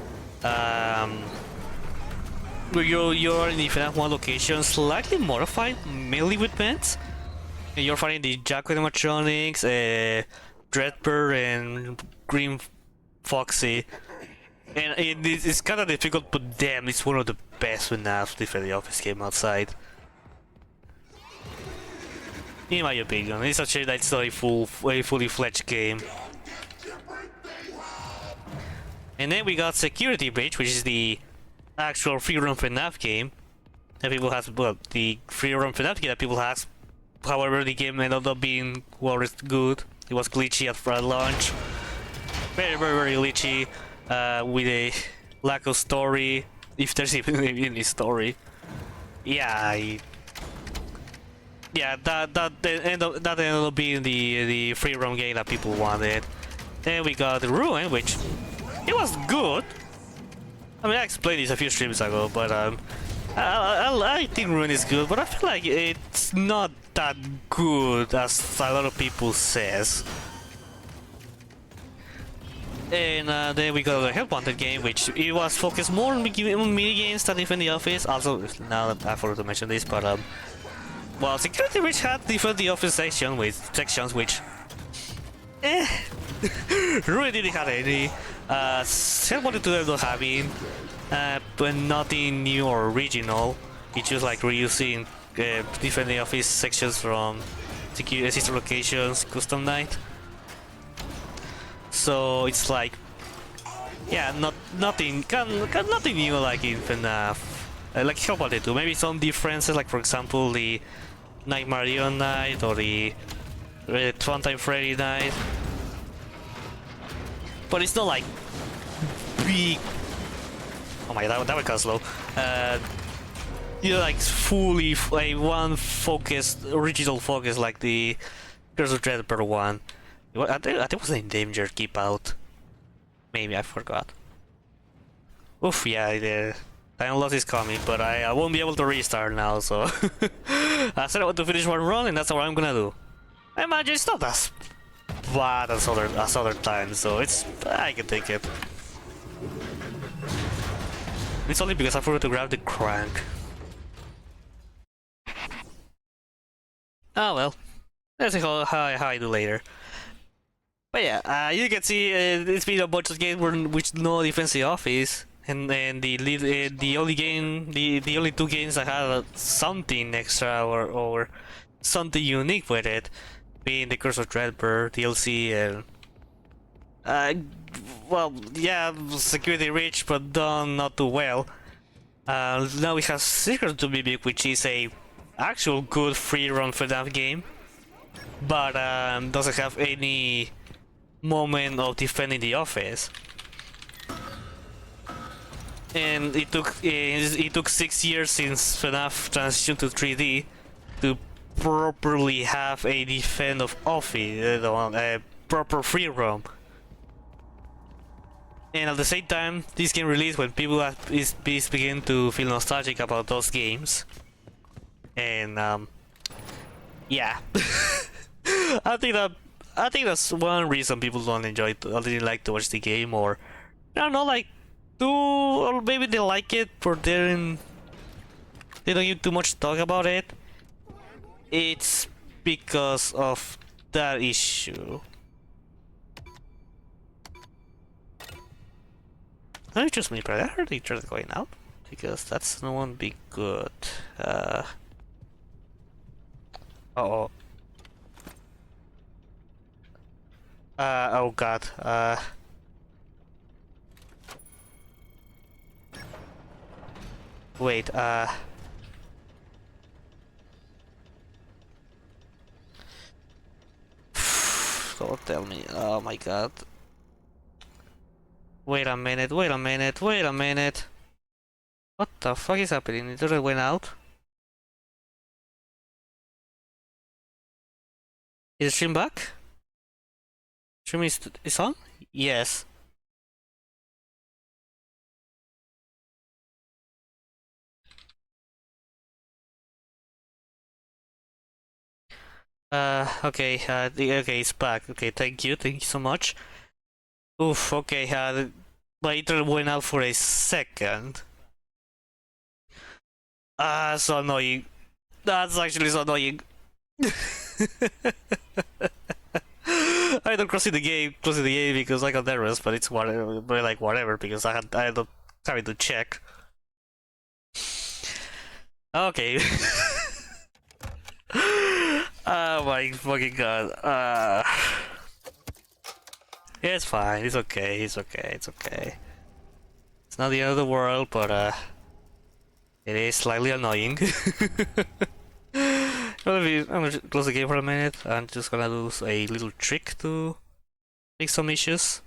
where you're in the FNAF 1 location, slightly modified, mainly with vents, and you're fighting the Jack animatronics, Dreadbird and Green Foxy, and it's kind of difficult, but damn, it's one of the best FNAF Defend the Office game outside. In my opinion, it's a shame that it's not a fully fledged game. And then we got Security Breach, which is the actual free-run FNAF game that people have. Well, the free-run FNAF game that people have. However, the game ended up being good. It was glitchy at launch. Very, very, very glitchy. with a lack of story, if there's even any story. Yeah, that ended up being the free roam game that people wanted. Then we got the Ruin, which it was good. I mean, I explained this a few streams ago, but I think Ruin is good, but I feel like it's not that good as a lot of people says. And then we got the Help Wanted game, which it was focused more on mini games than Defend the Office. Also, now that I forgot to mention this, but well, Security Breach had Defend the Office sections which really didn't have any. Help Wanted 2 don't have it, but nothing new or original. It's just like reusing Defend the Office sections from sister locations, custom night. So it's like, yeah, nothing new like in FNAF. Like how about it? Maybe some differences, like for example the Nightmare on night or the Funtime Freddy night. But it's not like big. Oh my god, that was kind of slow. You know, like fully one focused, original focus like the Curse of Dreadbird one. I think it was in Danger Keep Out. Maybe I forgot. Oof, yeah, the time loss is coming, but I won't be able to restart now, so I said I want to finish one run, and that's what I'm gonna do. I imagine it's not as bad as other times, so I can take it. It's only because I forgot to grab the crank. Oh well, let's see how I do later. But yeah, you can see it's been a bunch of games which no defensive office, and the only two games that had something extra or something unique with it, being the Curse of Dreadbird DLC and well, yeah, Security Reach, but done not too well. Now we have Secret to be Big, which is a actual good free run FNAF game, but doesn't have any moment of defending the office. And it took 6 years since FNAF transitioned to 3D to properly have a defend of office, a proper free roam. And at the same time, this game released when people begin to feel nostalgic about those games. And yeah, I think that's one reason people didn't like to watch the game, or I don't know, like or maybe they like it, but they don't give too much talk about it. It's because of that issue. Let me just me, but I heard they tried going out because that's no one be good. Uh-oh. Oh god. Wait, don't tell me. Oh my god. Wait a minute. What the fuck is happening? It already went out? Is the stream back? Stream is on? Yes. Okay, okay, it's back. Okay, thank you so much. Oof, okay, my internet went out for a second. So annoying. That's actually so annoying. I don't closing the game because I got nervous, but it's whatever, but like whatever, because I ended up having to check. Okay. Oh my fucking god. It's fine, it's okay. It's not the end of the world, but it is slightly annoying. I'm gonna close the game for a minute. I'm just gonna do a little trick to fix some issues.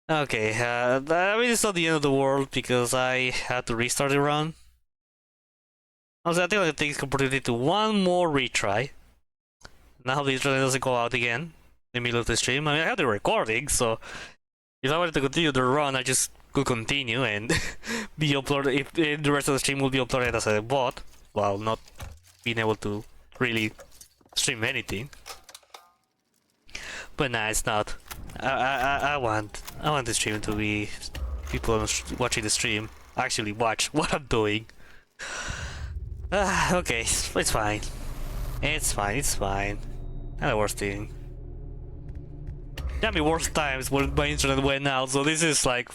Okay, I mean, it's not the end of the world because I had to restart the run. Also, I think I take opportunity to one more retry. Now the internet doesn't go out again in the middle of the stream. I mean, I had the recording, so if I wanted to continue the run, I just could continue and be uploaded. If the rest of the stream will be uploaded as a bot, while not being able to really stream anything. But nah, it's not. I want the stream to be people watching the stream actually watch what I'm doing. Okay, it's fine. It's fine. Not the worst thing. There be worse times when my internet went out, so this is like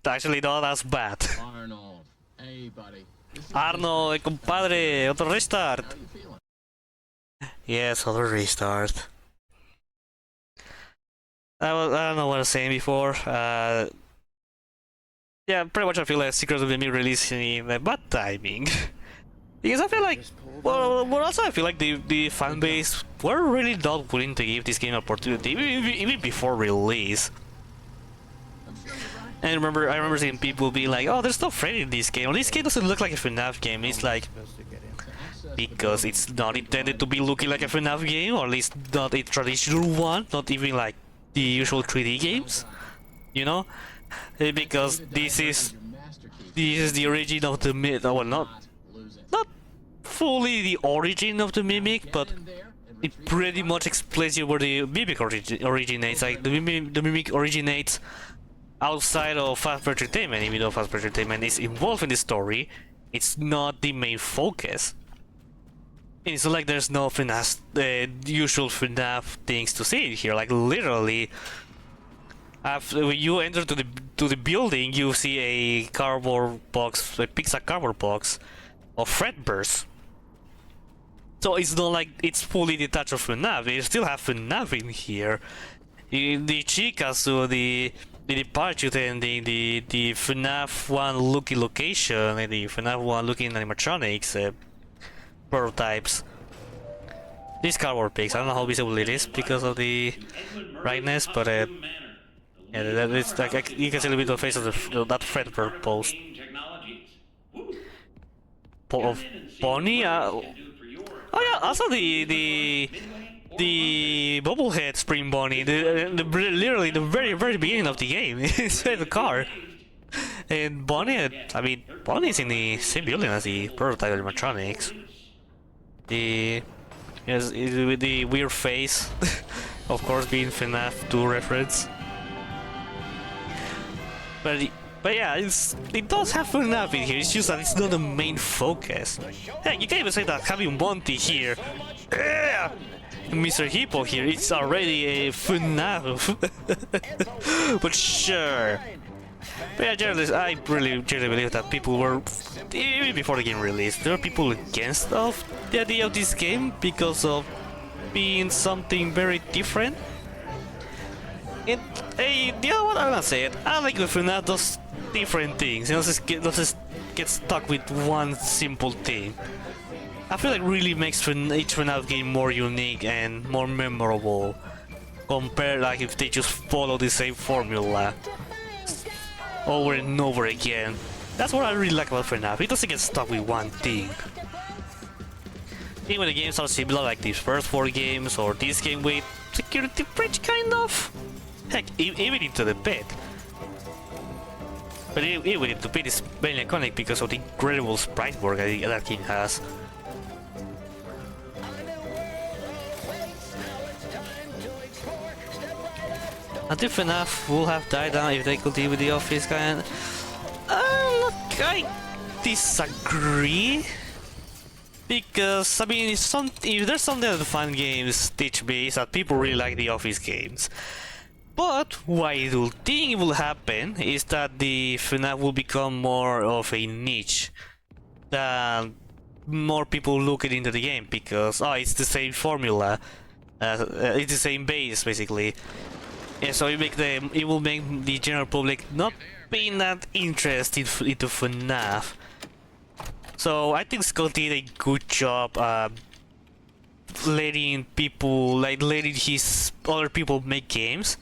actually not as bad. Arnold, hey buddy. Arnold, compadre, otro restart. How you feeling? Yes, other restart. I don't know what I was saying before. Yeah, pretty much I feel like Secrets of the Mimic releasing in bad timing. Because I feel like, well, also I feel like the fan base were really not willing to give this game an opportunity, even before release. And I remember seeing people being like, "Oh, there's no Freddy in this game. Or this game doesn't look like a FNAF game." It's like, because it's not intended to be looking like a FNAF game, or at least not a traditional one, not even like the usual 3D games, you know? Because this is the origin of the well, not fully the origin of the Mimic, but it pretty much explains you where the Mimic originates. Like the Mimic originates outside of Fazbear Entertainment, even though Fazbear Entertainment is involved in the story. It's not the main focus. And it's not like there's no FNAF, usual FNAF things to see here. Like literally, after when you enter to the building, you see a cardboard box, a pizza cardboard box of Fredbear's. So it's not like it's fully detached from FNAF. You still have FNAF in here. The Chikazu, the Departure ending, the FNAF 1 looking location, and the FNAF 1 looking animatronics, prototypes. These cardboard pigs, I don't know how visible it is because of the brightness, but yeah, it's like you can see a little bit of the face of that Fredbear post. Of Bonnie? Oh yeah, also the bobblehead Spring Bonnie, literally the very beginning of the game, inside the car. And Bonnie, I mean, Bonnie's in the same building as the prototype animatronics. Yes, with the weird face, of course, being FNAF 2 reference. But yeah, it does have FNAF in here. It's just that it's not the main focus. Heck, you can even say that having Monty here, Mr. Hippo here, it's already a FNAF. But sure. But yeah, generally, I really generally believe that people were, even before the game released, there were people against the idea of this game because of being something very different. And hey, you know what? I'm gonna say it. I like when FNAF does different things. You know, just get stuck with one simple thing. I feel like really makes each FNAF game more unique and more memorable compared like if they just follow the same formula over and over again. That's what I really like about FNAF. It doesn't get stuck with one thing. Even when the games are similar, like these first 4 games or this game with security breach, kind of. Heck, even into the pit. But even into the pit is very iconic because of the incredible sprite work that game has. I think FNAF will have died down if they continue with the office kind. I disagree. Because, I mean, if there's something that the fun games teach me is that people really like the office games. But what I do think will happen is that the FNAF will become more of a niche. That more people look into the game because, oh, it's the same formula. It's the same base, basically. Yeah, so it will make the general public not being that interested into FNAF. So I think Scott did a good job letting his other people make games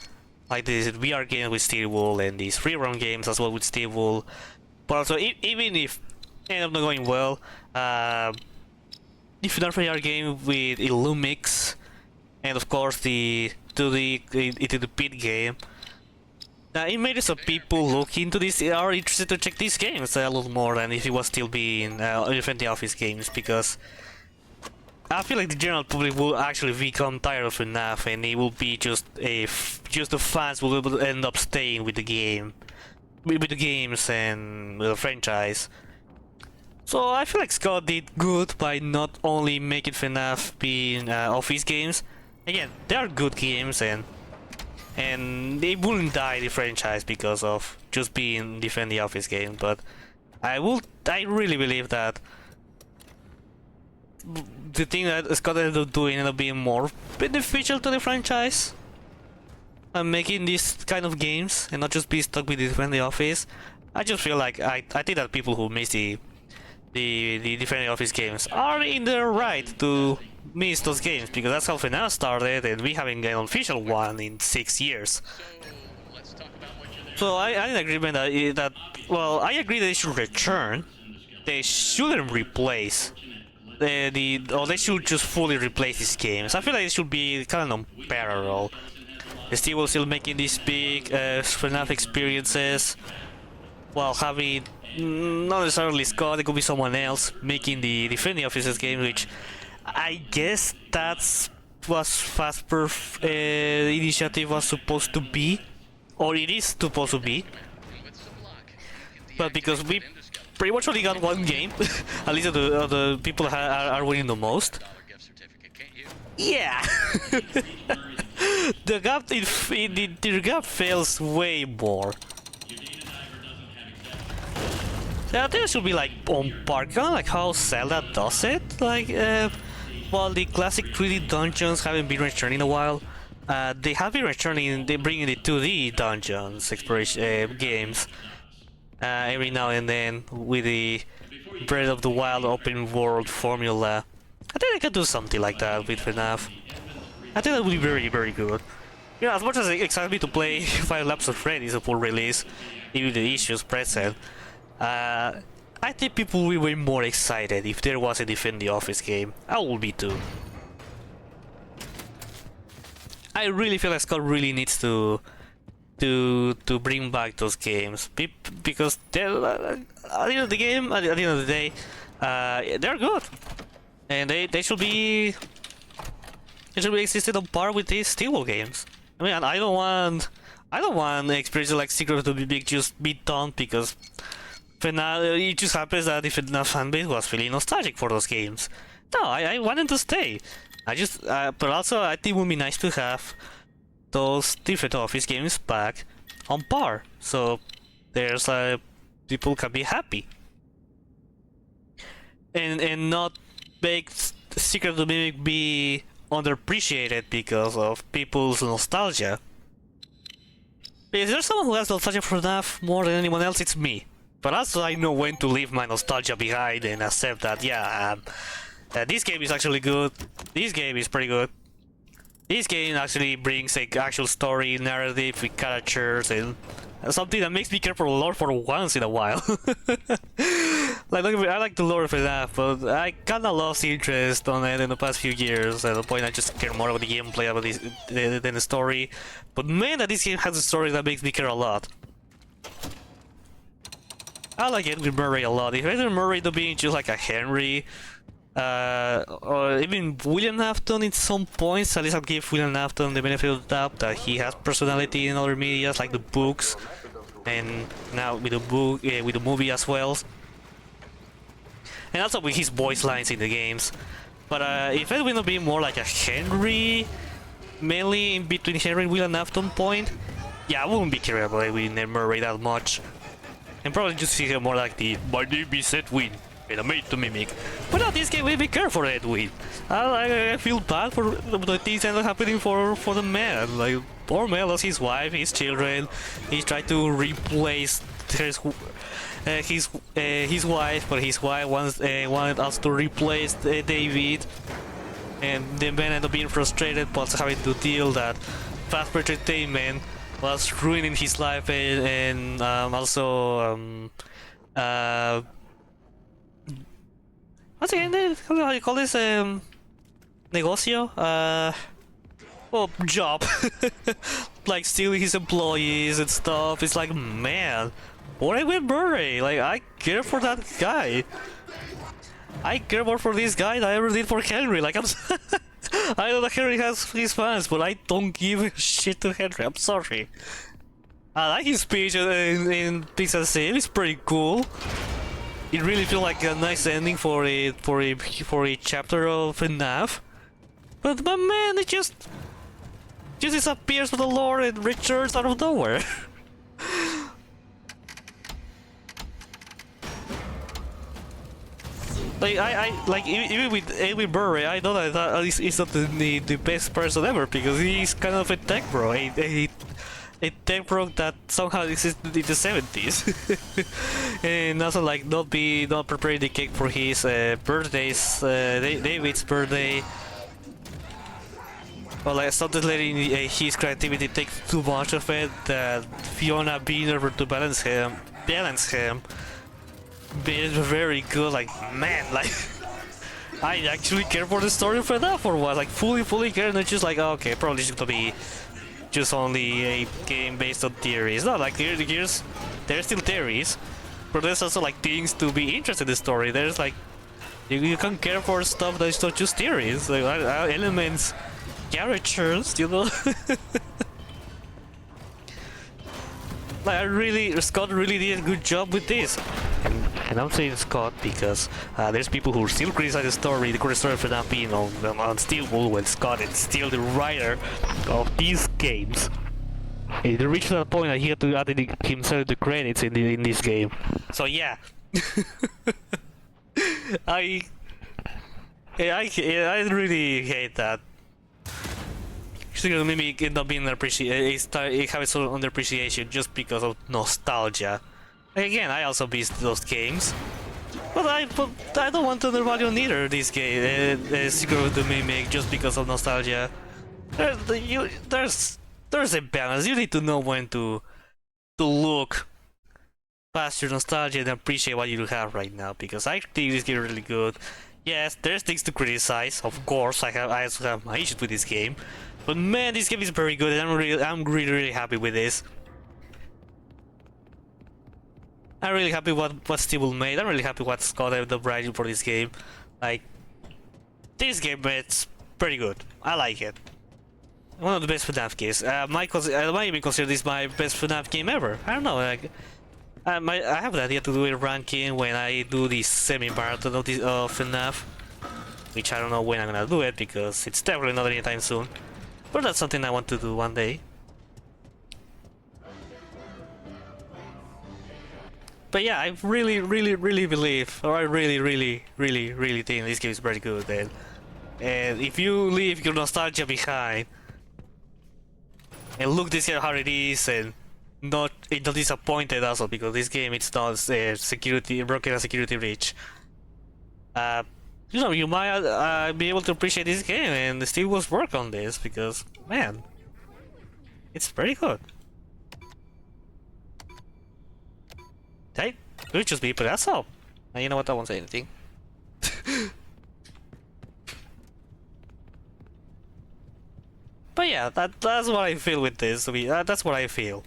like these VR games with Steel Wool and these free-roam games as well with Steel Wool. But also, even if end up not going well, if not VR game with Illumix, and of course the into the Pit game. It made some people look into this, are interested to check these games a little more than if it was still being Defend the Office games, because I feel like the general public will actually become tired of FNAF, and it will be just the fans will end up staying with the game, with the games and with the franchise. So I feel like Scott did good by not only making FNAF being Office games. Again, they are good games, and they wouldn't die the franchise because of just being Defend the Office game. But I really believe that the thing that Scott ended up doing ended up being more beneficial to the franchise and making these kind of games and not just be stuck with Defend the Office. I just feel like I think that people who miss the Defend the Office games are in their right to miss those games, because that's how FNAF started, and we haven't got an official one in 6 years. So let's talk about what you're there. So I'm in agreement that well, I agree that they should return. They shouldn't replace or they should just fully replace these games. I feel like it should be kind of parallel. Steve was still making these big FNAF experiences, while having not necessarily Scott, it could be someone else making the Defend the Offices game, which I guess that's what Fazbear's initiative was supposed to be, or it is supposed to be. With some luck, you can But because we deactivate endoskeleton. pretty much only got one game, at least the people are winning the most. $1 gift certificate, can't you? Yeah, the gap fails way more. Yeah, I think it should be like on par, kind of like how Zelda does it. Like, while the classic 3D dungeons haven't been returning in a while, they have been returning. They bring in the 2D dungeons exploration games every now and then with the Breath of the Wild open world formula. I think they can do something like that with FNAF. I think that would be very, very good. Yeah, as much as it excites me to play Five Laps of Freddy's full release, even the issues present, I think people will be more excited if there was a Defend the Office game. I will be too. I really feel like Scott really needs to bring back those games, because they're at the end of the game, at the end of the day, they're good, and they should be existed on par with these Steel games. I mean, I don't want experiences like Secret of the Big just be done because it just happens that the FNAF fanbase was feeling nostalgic for those games. No, I want them to stay. But also I think it would be nice to have those different Office games back on par, so there's people can be happy, and not make Secret of the Mimic be underappreciated because of people's nostalgia. Is there someone who has nostalgia for FNAF more than anyone else? It's me. But also I know when to leave my nostalgia behind and accept that, yeah, this game is actually good. This game is pretty good. This game actually brings a actual story, narrative with characters, and something that makes me care for the lore for once in a while. Like, I like the lore of FNAF, but I kinda lost interest on it in the past few years. At the point, I just care more about the gameplay about than the story. But man, that this game has a story that makes me care a lot. I like Edwin Murray a lot. If Edwin Murray being just like a Henry, or even William Afton in some points, at least I'll give William Afton the benefit of the doubt that he has personality in other medias like the books, and now with the book, with the movie as well, and also with his voice lines in the games. But if Edwin being more like a Henry, mainly in between Henry and William Afton point, yeah, I wouldn't be caring about Edwin Murray that much. And probably just see him more like the "My name is Edwin, and I'm made to mimic." But now this game will be care for Edwin. I feel bad for the things that are happening for the man. Like, poor man lost his wife, his children. He tried to replace his wife, but his wife wanted us to replace David. And the man ended up being frustrated, but having to deal that Fazbear Entertainment was ruining his life, and also what's again? How do you call this? Negocio? Well, job. Like stealing his employees and stuff. It's like, man, what I with Murray? Like, I care for that guy. I care more for this guy than I ever did for Henry. Like, I know that Henry has his fans, but I don't give a shit to Henry. I'm sorry. I like his speech in Pizza Sim. It's pretty cool. It really feels like a nice ending for a chapter of FNAF. But man, it just disappears from the lore and returns out of nowhere. Like even with Burry, I know that he's not the best person ever, because he's kind of a tech bro, a tech bro that somehow existed in the 70s, and also like not preparing the cake for his birthdays, David's birthday. Well, like sometimes letting his creativity take too much of it, that Fiona being able to balance him, being very good. Like, man, like I actually care for the story of enough or what? Like fully care, and it's just like, okay, probably just gonna be just only a game based on theories. No, like there's still theories, but there's also like things to be interested in the story. There's like you can care for stuff that's not just theories, like elements, characters, you know. Like Scott really did a good job with this, and I'm saying Scott because there's people who still criticize the story for not being on Steelwood, when Scott is still the writer of these games. He reached that point that he had to add himself the credits in this game. So yeah, I really hate that. Maybe end up being have its own underappreciation just because of nostalgia. Again, I also beat those games, but I don't want to undervalue neither this game, Secret of the Mimic, just because of nostalgia. There's a balance. You need to know when to look past your nostalgia and appreciate what you have right now, because I think this game is really good. Yes, there's things to criticize, of course. I also have my issues with this game. But man, this game is very good, and I'm really happy with this. I'm really happy what Steve made. I'm really happy what Scott ended up writing for this game. Like, this game, it's pretty good. I like it. One of the best FNAF games. I might even consider this my best FNAF game ever. I don't know. Like, I have the idea to do a ranking when I do the semi-marathon of FNAF, which I don't know when I'm gonna do it, because it's definitely not anytime soon. But that's something I want to do one day. But yeah, I really believe, or I really think this game is very good. And if you leave your nostalgia behind and look this game how it is, and not disappointed also, because this game, it's not broken a security breach. You know, you might be able to appreciate this game and still was work on this, because man, it's pretty good. Hey, could just be, but that's all. You know what? I won't say anything. But yeah, that's what I feel with this. I mean, that's what I feel.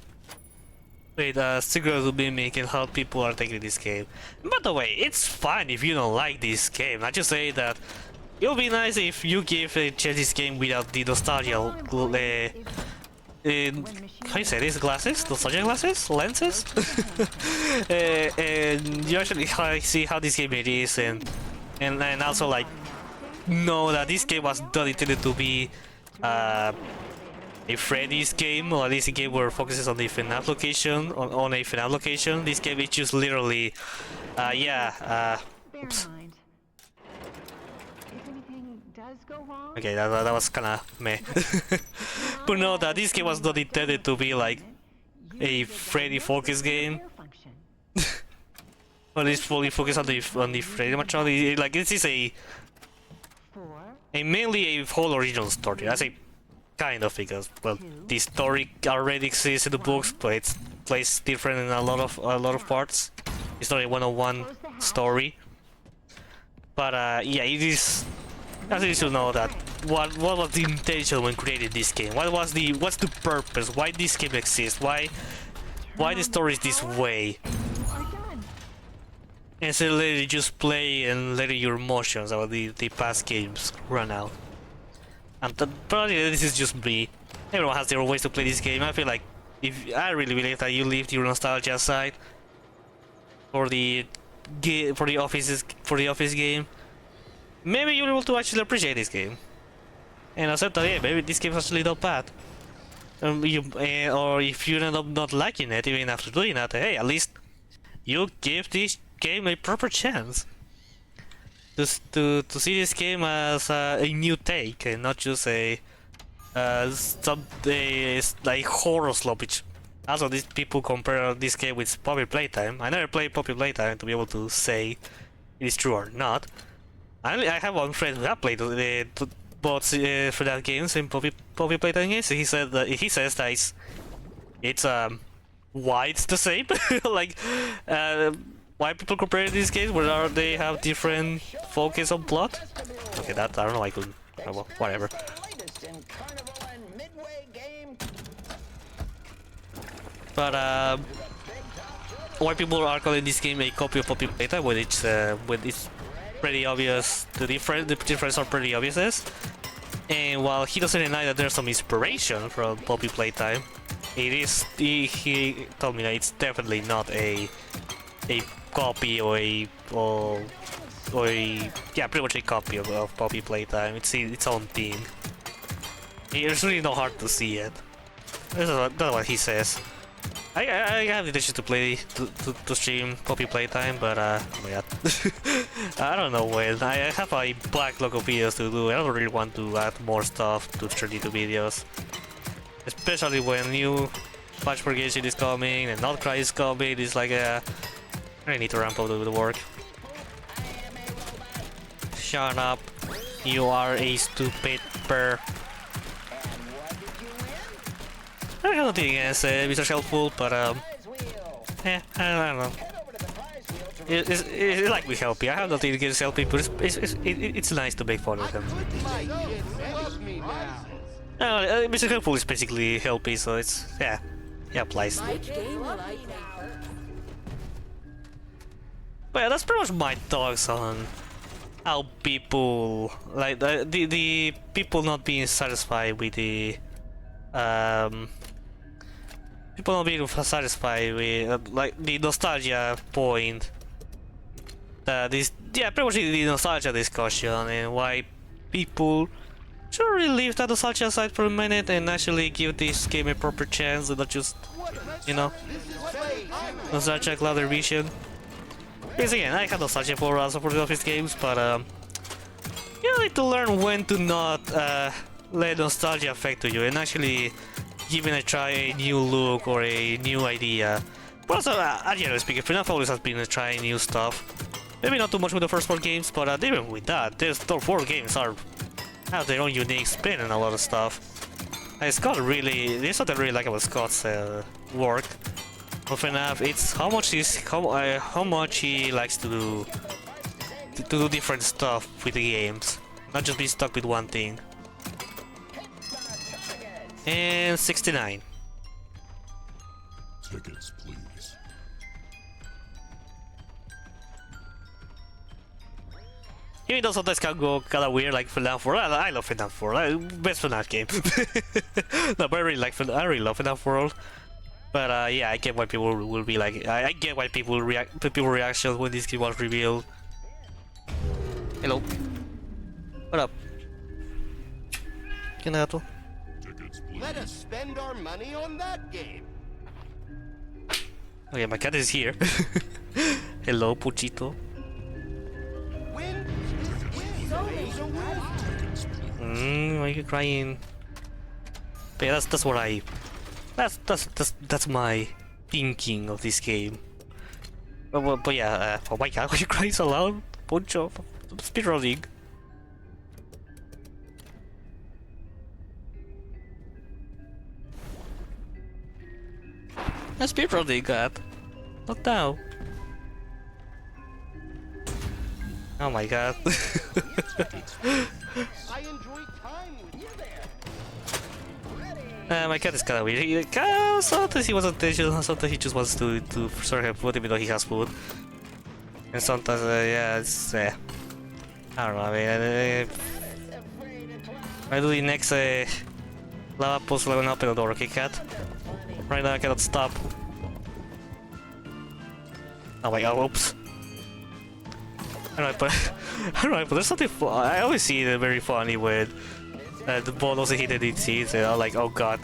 With Secret of the Mimic and how people are taking this game. And by the way, it's fine if you don't like this game. I just say that it would be nice if you give a chance this game without the nostalgia. How you say this? Glasses? Nostalgia glasses? Lenses? And you actually see how this game it is, and also like know that this game was not intended to be a Freddy's game, or at least a game where it focuses on the FNAF location, on a FNAF location. This game is just literally, oops. Okay, that was kinda meh. But no, that this game was not intended to be like a Freddy focus game. Or it's fully focused on the Freddy Like, this is a mainly a whole original story. I say kind of, because well, the story already exists in the books, but it's plays different in a lot of parts. It's not a one-on-one story. But yeah, it is. I need to know that what was the intention when creating this game? What's the purpose? Why this game exists? Why the story is this way? Instead of letting you just play and letting your emotions about the past games run out. And probably this is just me. Everyone has their ways to play this game. I feel like I really believe that you leave your nostalgia aside for the office game, maybe you'll be able to actually appreciate this game and accept that, yeah, maybe this game is actually not bad. Or if you end up not liking it even after doing that, hey, at least you give this game a proper chance to see this game as a new take and not just a like horror slop, which also these people compare this game with Poppy Playtime. I never played Poppy Playtime to be able to say it is true or not. I have one friend who have played both FNAF games and Poppy Playtime games. He says that it's why it's the same. Like why people compare these games where they have different focus on plot. Okay, that I don't know. I couldn't. Oh, well, whatever. But why people are calling this game a copy of Poppy Playtime when it's pretty obvious. The difference are pretty obvious. And while he doesn't deny that there's some inspiration from Poppy Playtime, it is he told me that it's definitely not a copy or a yeah, pretty much a copy of Poppy Playtime. It's its own thing. It's really not hard to see it. That's what he says. I have the intention to play to stream Poppy Playtime, but oh my god, I don't know when. I have a backlog of videos to do. I don't really want to add more stuff to turn into videos, especially when new patch purgation is coming and Outcry is coming. It's like I need to ramp up the work. Shut up! You are a stupid bear. I have nothing against Mr. Helpful, but I don't know. It's like we help you. I have nothing against helping, but it's nice to make fun of him. Mr. Helpful is basically helpy, so it's yeah, applies. But yeah, that's pretty much my thoughts on how people like the people not being satisfied with the people not being satisfied with like the nostalgia point. Pretty much the nostalgia discussion and why people should really leave that nostalgia aside for a minute and actually give this game a proper chance and not just, you know, nostalgia clouder vision. Because again, I have nostalgia for the Office games, but you need to learn when to not let nostalgia affect you and actually giving a try a new look or a new idea. But also, generally speaking, FNAF always has been trying new stuff. Maybe not too much with the first 4 games, but even with that, those 4 games have their own unique spin and a lot of stuff. And Scott really, there's something I really like about Scott's work on FNAF. It's how much he likes to do different stuff with the games, not just be stuck with one thing. And 69. Tickets, please. Even though sometimes can go kinda weird, like FNAF 4. I love FNAF 4. Best FNAF game. No, but I really love FNAF World. But yeah, I get why people will be like. I get why people reactions when this game was revealed. Hello. What up? ¿Qué gato? Let us spend our money on that game. Okay, my cat is here. Hello, Puchito. Win is win. Why are you crying? But yeah, that's what that's my thinking of this game. But yeah, oh my god, why are you crying so loud? Poncho, speedrunning. A speedrun they got. Not now. Oh my god. I enjoyed time with you there. My cat is kinda weird. Sometimes he wasn't attention, sometimes he just wants to serve him food even though he has food. And sometimes, yeah, it's, I don't know, I mean, I do the next, lava puzzle and open the door, okay, cat? Right now I cannot stop. Oh my god, oops. Alright, but there's something I always see it very funny when the ball doesn't hit any seeds and I'm like, oh god.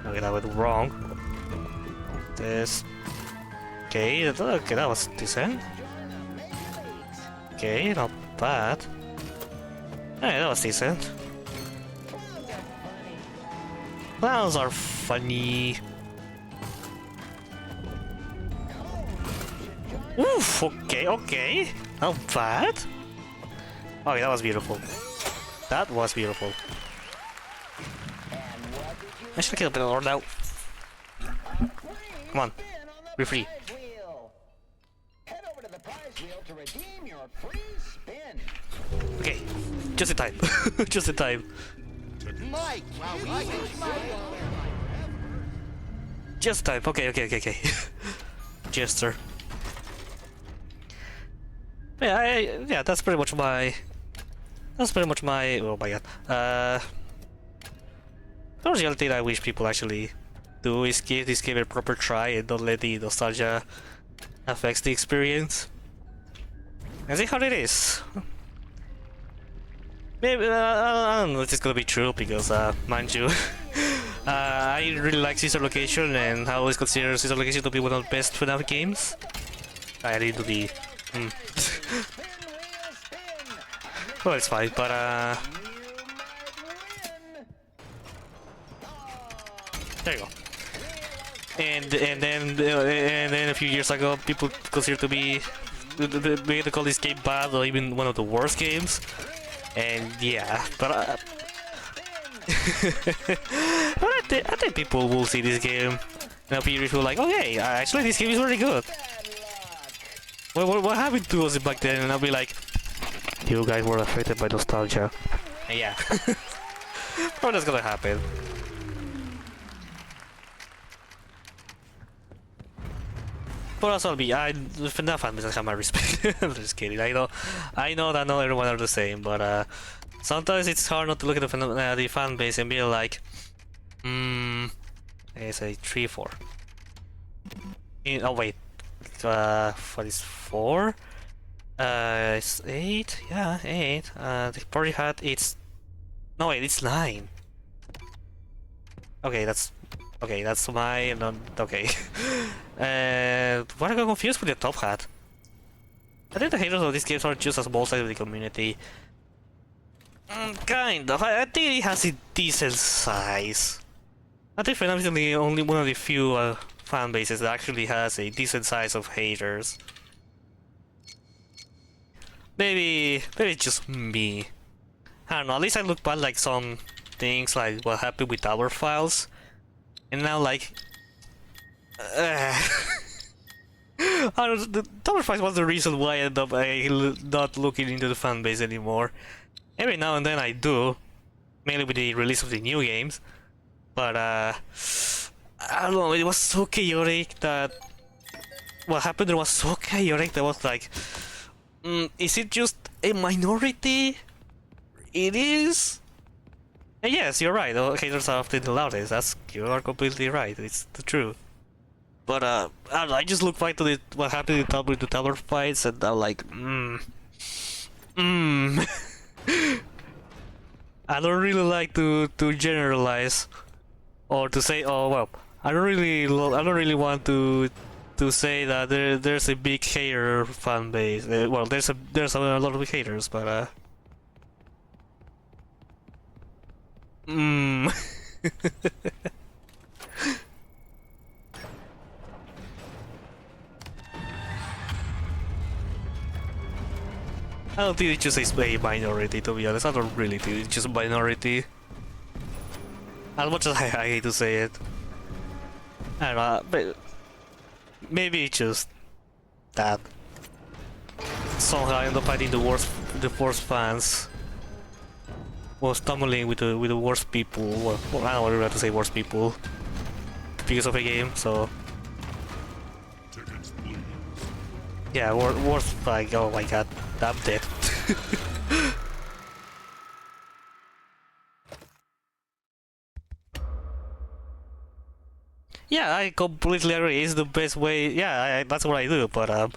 Okay, that went wrong. This. Okay, that was decent. Okay, not bad. Hey, that was decent. Clowns are funny. Oof, okay. Not bad. Okay, that was beautiful. That was beautiful. I should kill a bit more now. Come on. We're free. Head over to the prize wheel to redeem your free spin. Okay. Just in time. Just in time. Mike, Just in time. Okay. Jester. Yeah, that's pretty much my... oh my god. The original thing I wish people actually do is give this game a proper try and don't let the nostalgia affect the experience. And see how it is. Maybe, I don't know if it's gonna be true because, mind you, I really like Sister Location and I always consider Sister Location to be one of the best FNAF games. I need to be... well, it's fine, but, there you go. And then a few years ago, people considered to be to call this game bad or even one of the worst games. And yeah, but but I think people will see this game and a few years will like, oh hey, actually this game is really good. What happened to us back then? And I'll be like, you guys were affected by nostalgia. And yeah, probably that's gonna happen. But also, FNAF fan doesn't have my respect. I'm just kidding. I know that not everyone are the same, but sometimes it's hard not to look at the fan base and be like, it's a 3-4. Oh wait, what is 4? It's 8. Yeah, 8. The party hat. No wait, it's 9. Okay, that's my okay. Why I got confused with the top hat? I think the haters of these games are just a small side of the community. Kind of. I think it has a decent size. I think FNAF is the only one of the few fan bases that actually has a decent size of haters. Maybe it's just me. I don't know. At least I look back like some things like what happened with Tower Files. And now, like, the Tower Files was the reason why I ended up not looking into the fan base anymore. Every now and then I do, mainly with the release of the new games. But I don't know, it was so chaotic that what happened there was so chaotic that I was like, is it just a minority? It is. And yes, you're right. The haters are often the loudest. You are completely right. It's the truth. But I don't know, I just look back to what happened with the tower fights, and I'm like, I don't really like to generalize or to say, oh well, I don't really want to say that there's a big hater fan base. Well, there's a lot of haters, but I don't think it's just a minority, to be honest. I don't really think it's just a minority. As much as I hate to say it. I don't know, but maybe it's just that somehow I end up finding the worst fans. Was tumbling with the worst people. Well, I don't want to say worst people because of a game. So yeah, worst, like, oh my god, I'm dead. Yeah, I completely agree. It's the best way. Yeah, that's what I do. But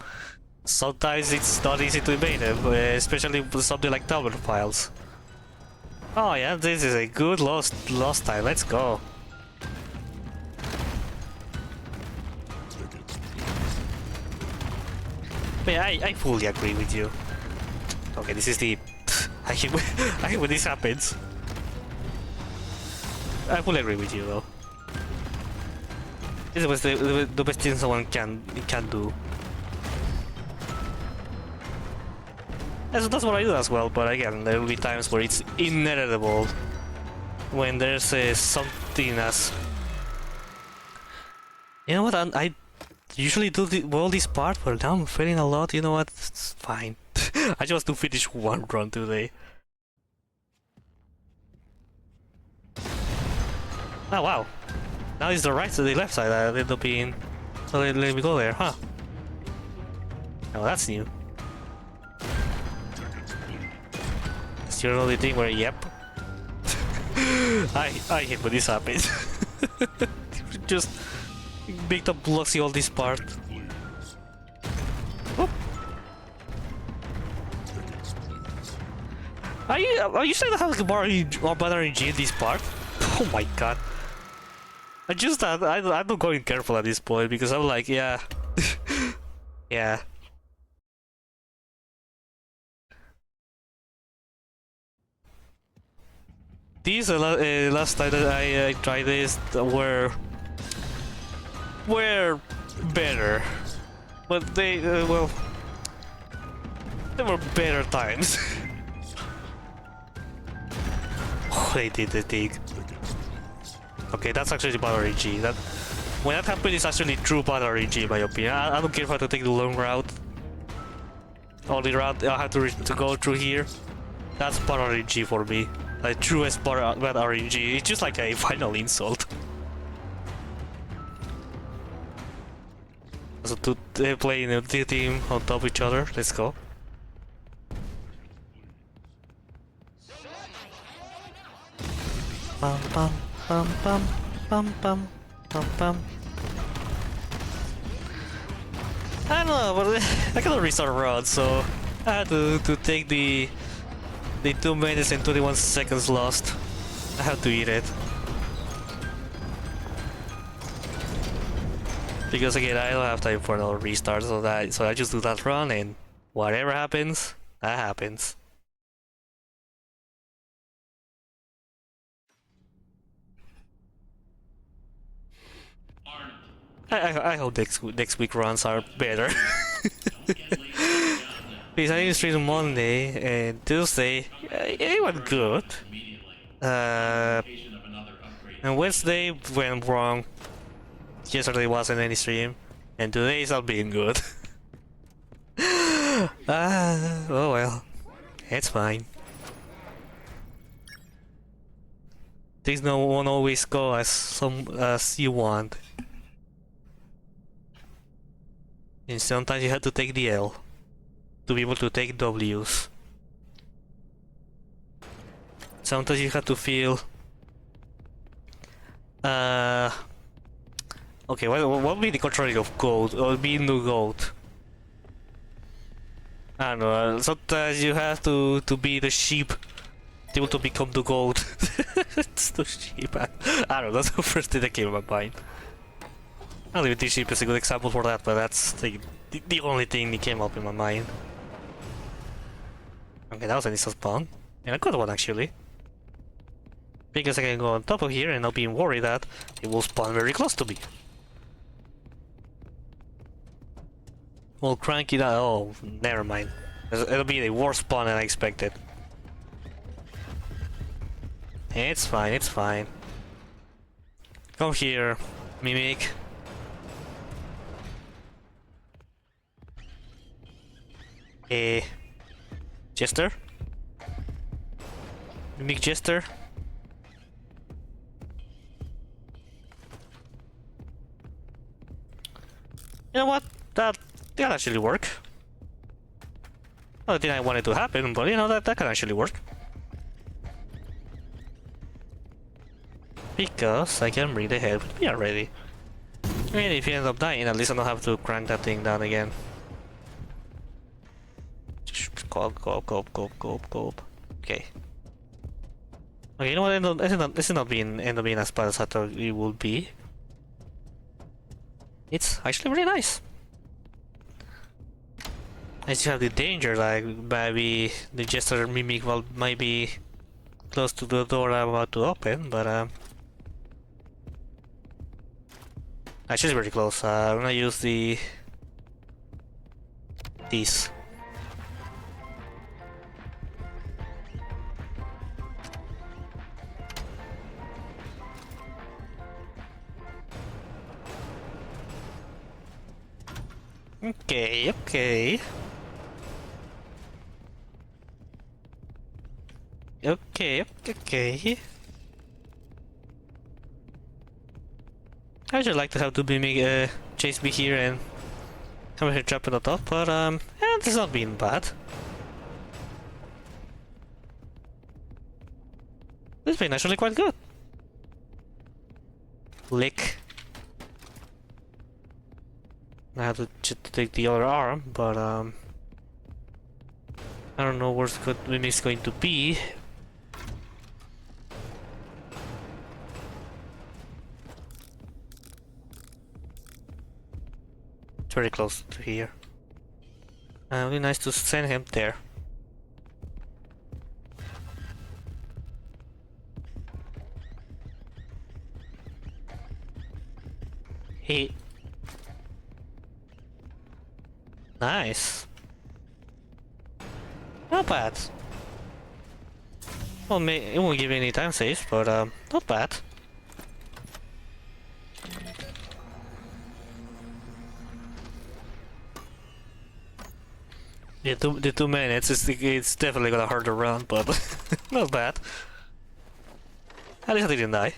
sometimes it's not easy to evade them, especially with something like tablet files. Oh yeah, this is a good lost time. Let's go. But yeah, I fully agree with you. Okay, this is the. I hate when this happens. I fully agree with you though. This was the best thing someone can do. That's what I do as well, but again, there will be times where it's inevitable. When there's something as... You know what, I usually do all this part, but now I'm failing a lot, you know what, it's fine. I just want to finish one run today. Oh wow, now it's the right side, the left side that ended up being... So let me go there, huh? Oh, that's new. It's the only thing where, yep. I hate when this happens. Just make the blocks all this part. Whoop. Are you saying that I have like more better RNG in this part? Oh my god. I'm not going careful at this point because I'm like, yeah. Yeah. These last time that I tried this were better, but they well, they were better times. Oh, they did the thing. Okay, that's actually bad RNG. That when that happens, it's actually true bad RNG in my opinion. I don't care if I have to take the long route. Or the route I have to go through here. That's bad RNG for me. Like truest bad RNG. It's just like a final insult. So they play in a team on top of each other. Let's go. Bum bum bum bum bum bum bum bum. I don't know, but I cannot restart a run, so I had to take the 2 minutes and 21 seconds lost. I have to eat it. Because again, I don't have time for another restart, so I just do that run, and whatever happens, that happens. I hope next week runs are better. Because I didn't stream Monday and Tuesday, it went good. And Wednesday went wrong. Yesterday wasn't any stream, and today's not being good. Oh well, it's fine. Things won't always go as you want. And sometimes you have to take the L to be able to take W's. Sometimes you have to feel okay, what would be the contrary of gold or being the gold? I don't know, sometimes you have to be the sheep to be able to become the gold. It's the sheep. I don't know, that's the first thing that came to my mind. I don't even think sheep is a good example for that, but that's the only thing that came up in my mind. Okay, that was an instant spawn. And a good one actually. Because I can go on top of here and not being worried that it will spawn very close to me. Well, crank it out. Oh, never mind. It'll be the worst spawn than I expected. It's fine, it's fine. Come here, Mimic. Jester? Mimic Jester? You know what? That actually work. Not the thing I wanted to happen, but you know that can actually work. Because I can bring the head with me already. And if you end up dying, at least I don't have to crank that thing down again. Go. Okay. Okay, you know what? This is not end up being as bad as I thought it would be. It's actually really nice. I still have the danger, like maybe the Jester Mimic might be close to the door I'm about to open, but actually it's very close. I'm gonna use these. Okay. I would like to have the Mimic chase me here and come here jumping on top, but it's not been bad. It's been actually quite good. Lick. I have to take the other arm, but I don't know where Mimic's going to be. It's very close to here. It'd be nice to send him there. Nice. Not bad. Well, it won't give you any time saves, but not bad. Yeah, the 2 minutes it's definitely gonna hurt around, but not bad. At least I didn't die.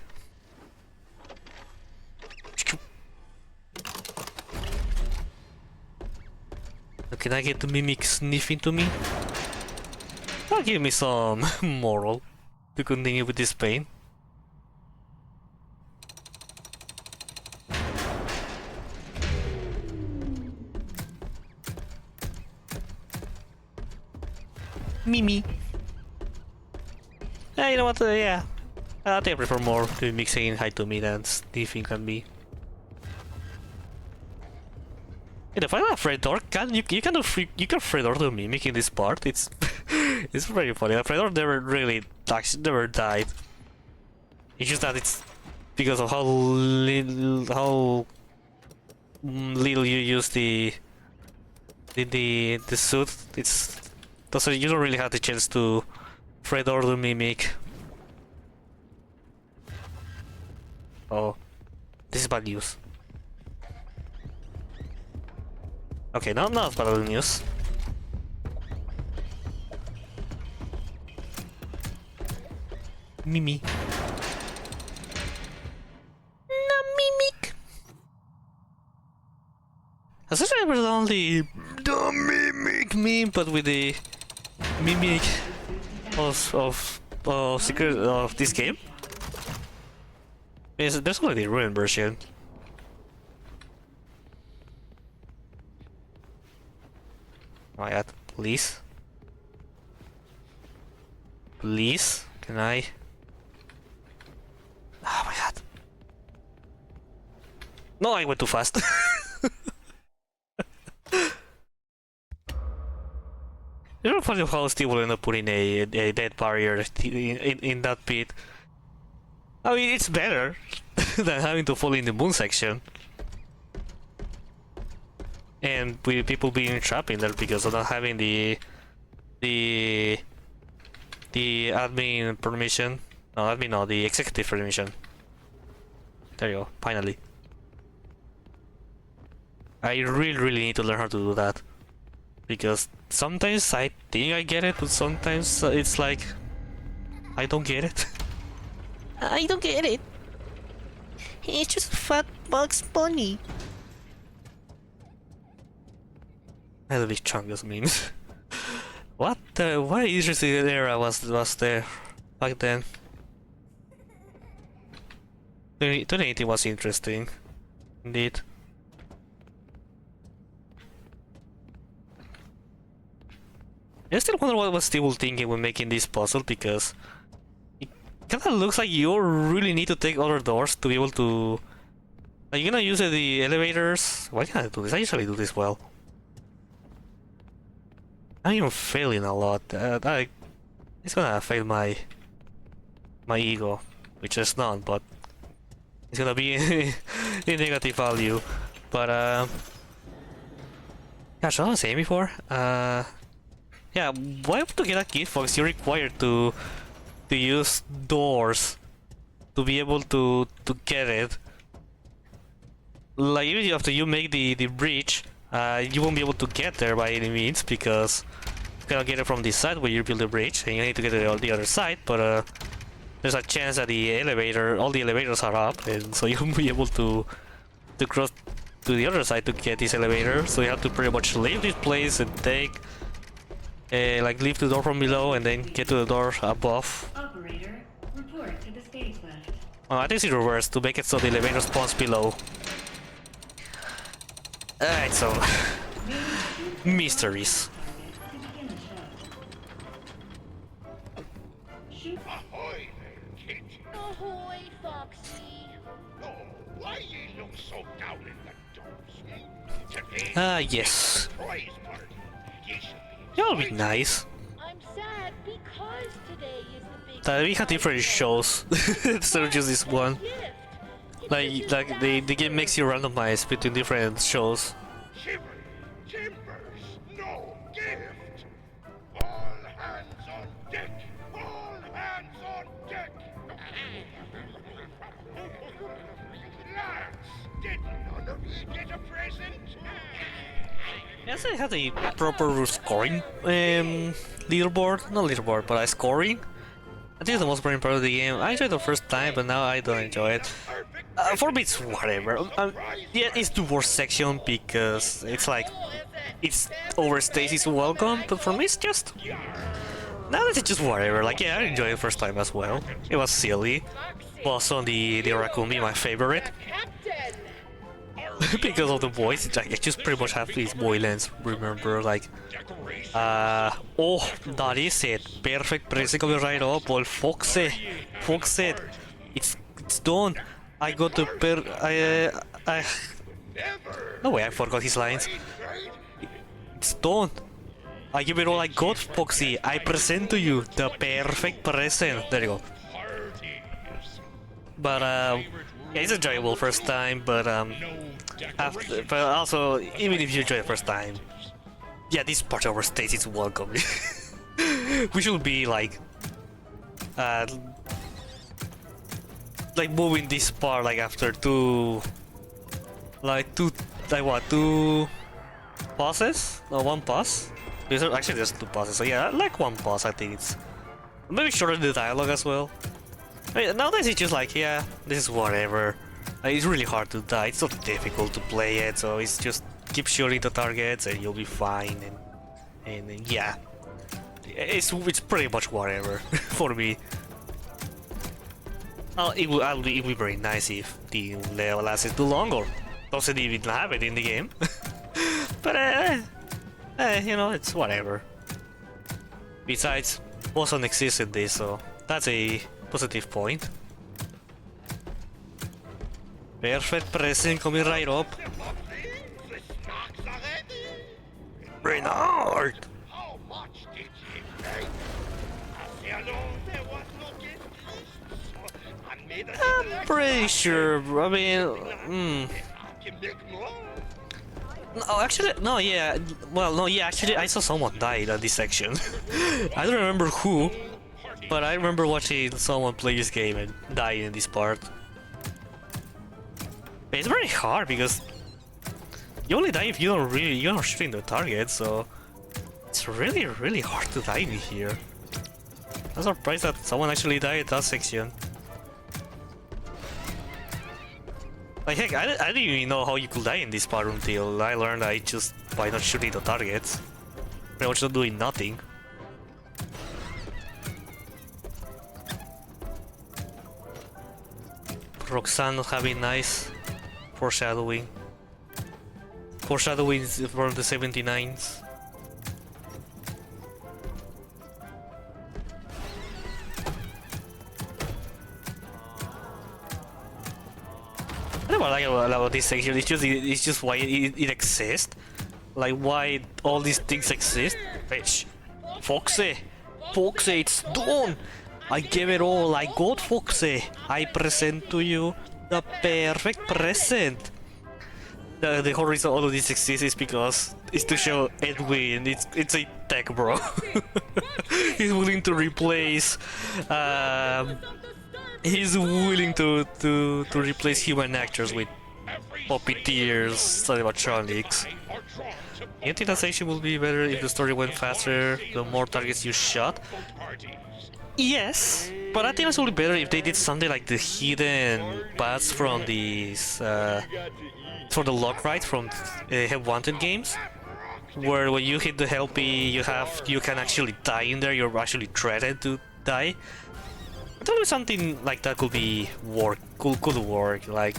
Can I get the Mimic sniffing to me? That'll give me some moral to continue with this pain. Mimi. You know what? Yeah. I think I prefer more to Mimic saying hi to me than sniffing at me. If I'm a Fredor, you can Fredor to Mimic in this part. It's it's very funny. Fredor never died. It's just that it's because of how little you use the suit. So you don't really have the chance to Fredor to Mimic. Oh, this is bad news. Okay, not bad news. Mimi. No Mimic. Essentially, we're only the Mimic meme, but with the Mimic of secret of this game. There's only the ruined version. Oh my god, please. Please, can I? Oh my god. No, I went too fast. It's not funny how Steve will end up putting a dead barrier in that pit. I mean, it's better than having to fall in the moon section. And with people being trapped in there because of not having the admin permission. No, admin no, the executive permission. There you go, finally. I really need to learn how to do that. because sometimes I think I get it, but sometimes it's like I don't get it. I don't get it. It's just a fat Bugs Bunny. I had a big chungus memes. What interesting era was there back then? 2018 was interesting, indeed. I still wonder what was Steve thinking when making this puzzle, because it kinda looks like you really need to take other doors to be able to... Are you gonna use the elevators? Why can't I do this? I usually do this well. I'm even failing a lot. It's gonna fail my ego, which is none, but it's gonna be in negative value. But gosh, what was I saying before? Yeah, why to get a kit fox? You're required to use doors to be able to get it. Like even after you make the bridge, you won't be able to get there by any means, because you cannot get it from this side where you build the bridge, and you need to get it on the other side. But there's a chance that all the elevators are up, and so you won't be able to cross to the other side to get this elevator. So you have to pretty much leave this place and take, like, leave the door from below and then get to the door above. Operator, report to the stage left. Oh, I think it's reversed to make it so the elevator spawns below. Alright, so mysteries. Ahoy there, kid. Ahoy, Foxy. Oh, why ye look so down in the dumps? Today's Yes. prize party. Ye should be That'll be nice. I'm sad because today is the big That we have different shows instead of just this one. gift. Like the game makes you randomize between different shows. shivery timbers, no gift. All hands on deck. All hands on deck. Lads, did none of you get a present? Yes, I had a proper scoring leaderboard. Not leaderboard, but scoring. I think it's the most boring part of the game. I enjoyed it the first time, but now I don't enjoy it. For me, it's whatever. Yeah, it's the worst section because it's like it's overstays its welcome, but for me, it's just now it's just whatever. Like, yeah, I enjoyed it the first time as well. It was silly. Also, the raccoon being my favorite because of the voice. It's like, I just pretty much have these boy lines. Remember, like. Oh, that is it. Perfect pressing coming right up. Well, Fox it. It's done. I got the no way, I forgot his lines. It's done. I give it all I got, Foxy. I present to you the perfect present. There you go. But yeah, it's enjoyable first time. But also, even if you enjoy it first time, yeah, this part overstays its welcome. We should be like moving this part like after two passes? No, one pass? Actually, there's two passes, so yeah, like one pass. I think it's maybe shorten the dialogue as well. I mean, nowadays it's just like, yeah, this is whatever. It's really hard to die. It's not difficult to play it, so it's just keep shooting the targets and you'll be fine. And yeah, it's pretty much whatever for me. It would be very nice if the level lasted too long, or doesn't even have it in the game. But you know, it's whatever. Besides, Boson exists in this, so that's a positive point. Perfect pressing coming right up. The snacks are ready. Renard! How much did you pay? I say alone there was no gift list, so I made a little extra. Pretty sure, I mean, I can make more. no, actually, no, yeah, well, no, yeah, actually, I saw someone die in this section. I don't remember who, but I remember watching someone play this game and die in this part. But it's very hard because you only die if you're not shooting the target, so It's really, really hard to die in here. I'm surprised that someone actually died in that section. Like heck, I didn't even know how you could die in this part until I learned I just by not shooting the targets. I was just doing nothing. Roxanne not having nice foreshadowing. Foreshadowing is from the 79s. I don't know what I like about this section. It's just why it exists. Like why all these things exist. Bitch, Foxy, it's done. I gave it all. I got Foxy. I present to you the perfect present. The whole reason all of this exists is because it's to show Edwin. It's a tech bro. He's willing to replace. He's willing to replace human actors with puppeteers, animatronics. You think that section would be better if the story went faster, the more targets you shot? Yes, but I think it's would be better if they did something like the hidden paths from these, for the lock right from Help Wanted games, where when you hit the Helpy, you can actually die in there. You're actually threatened to die. I thought something like that could work. Like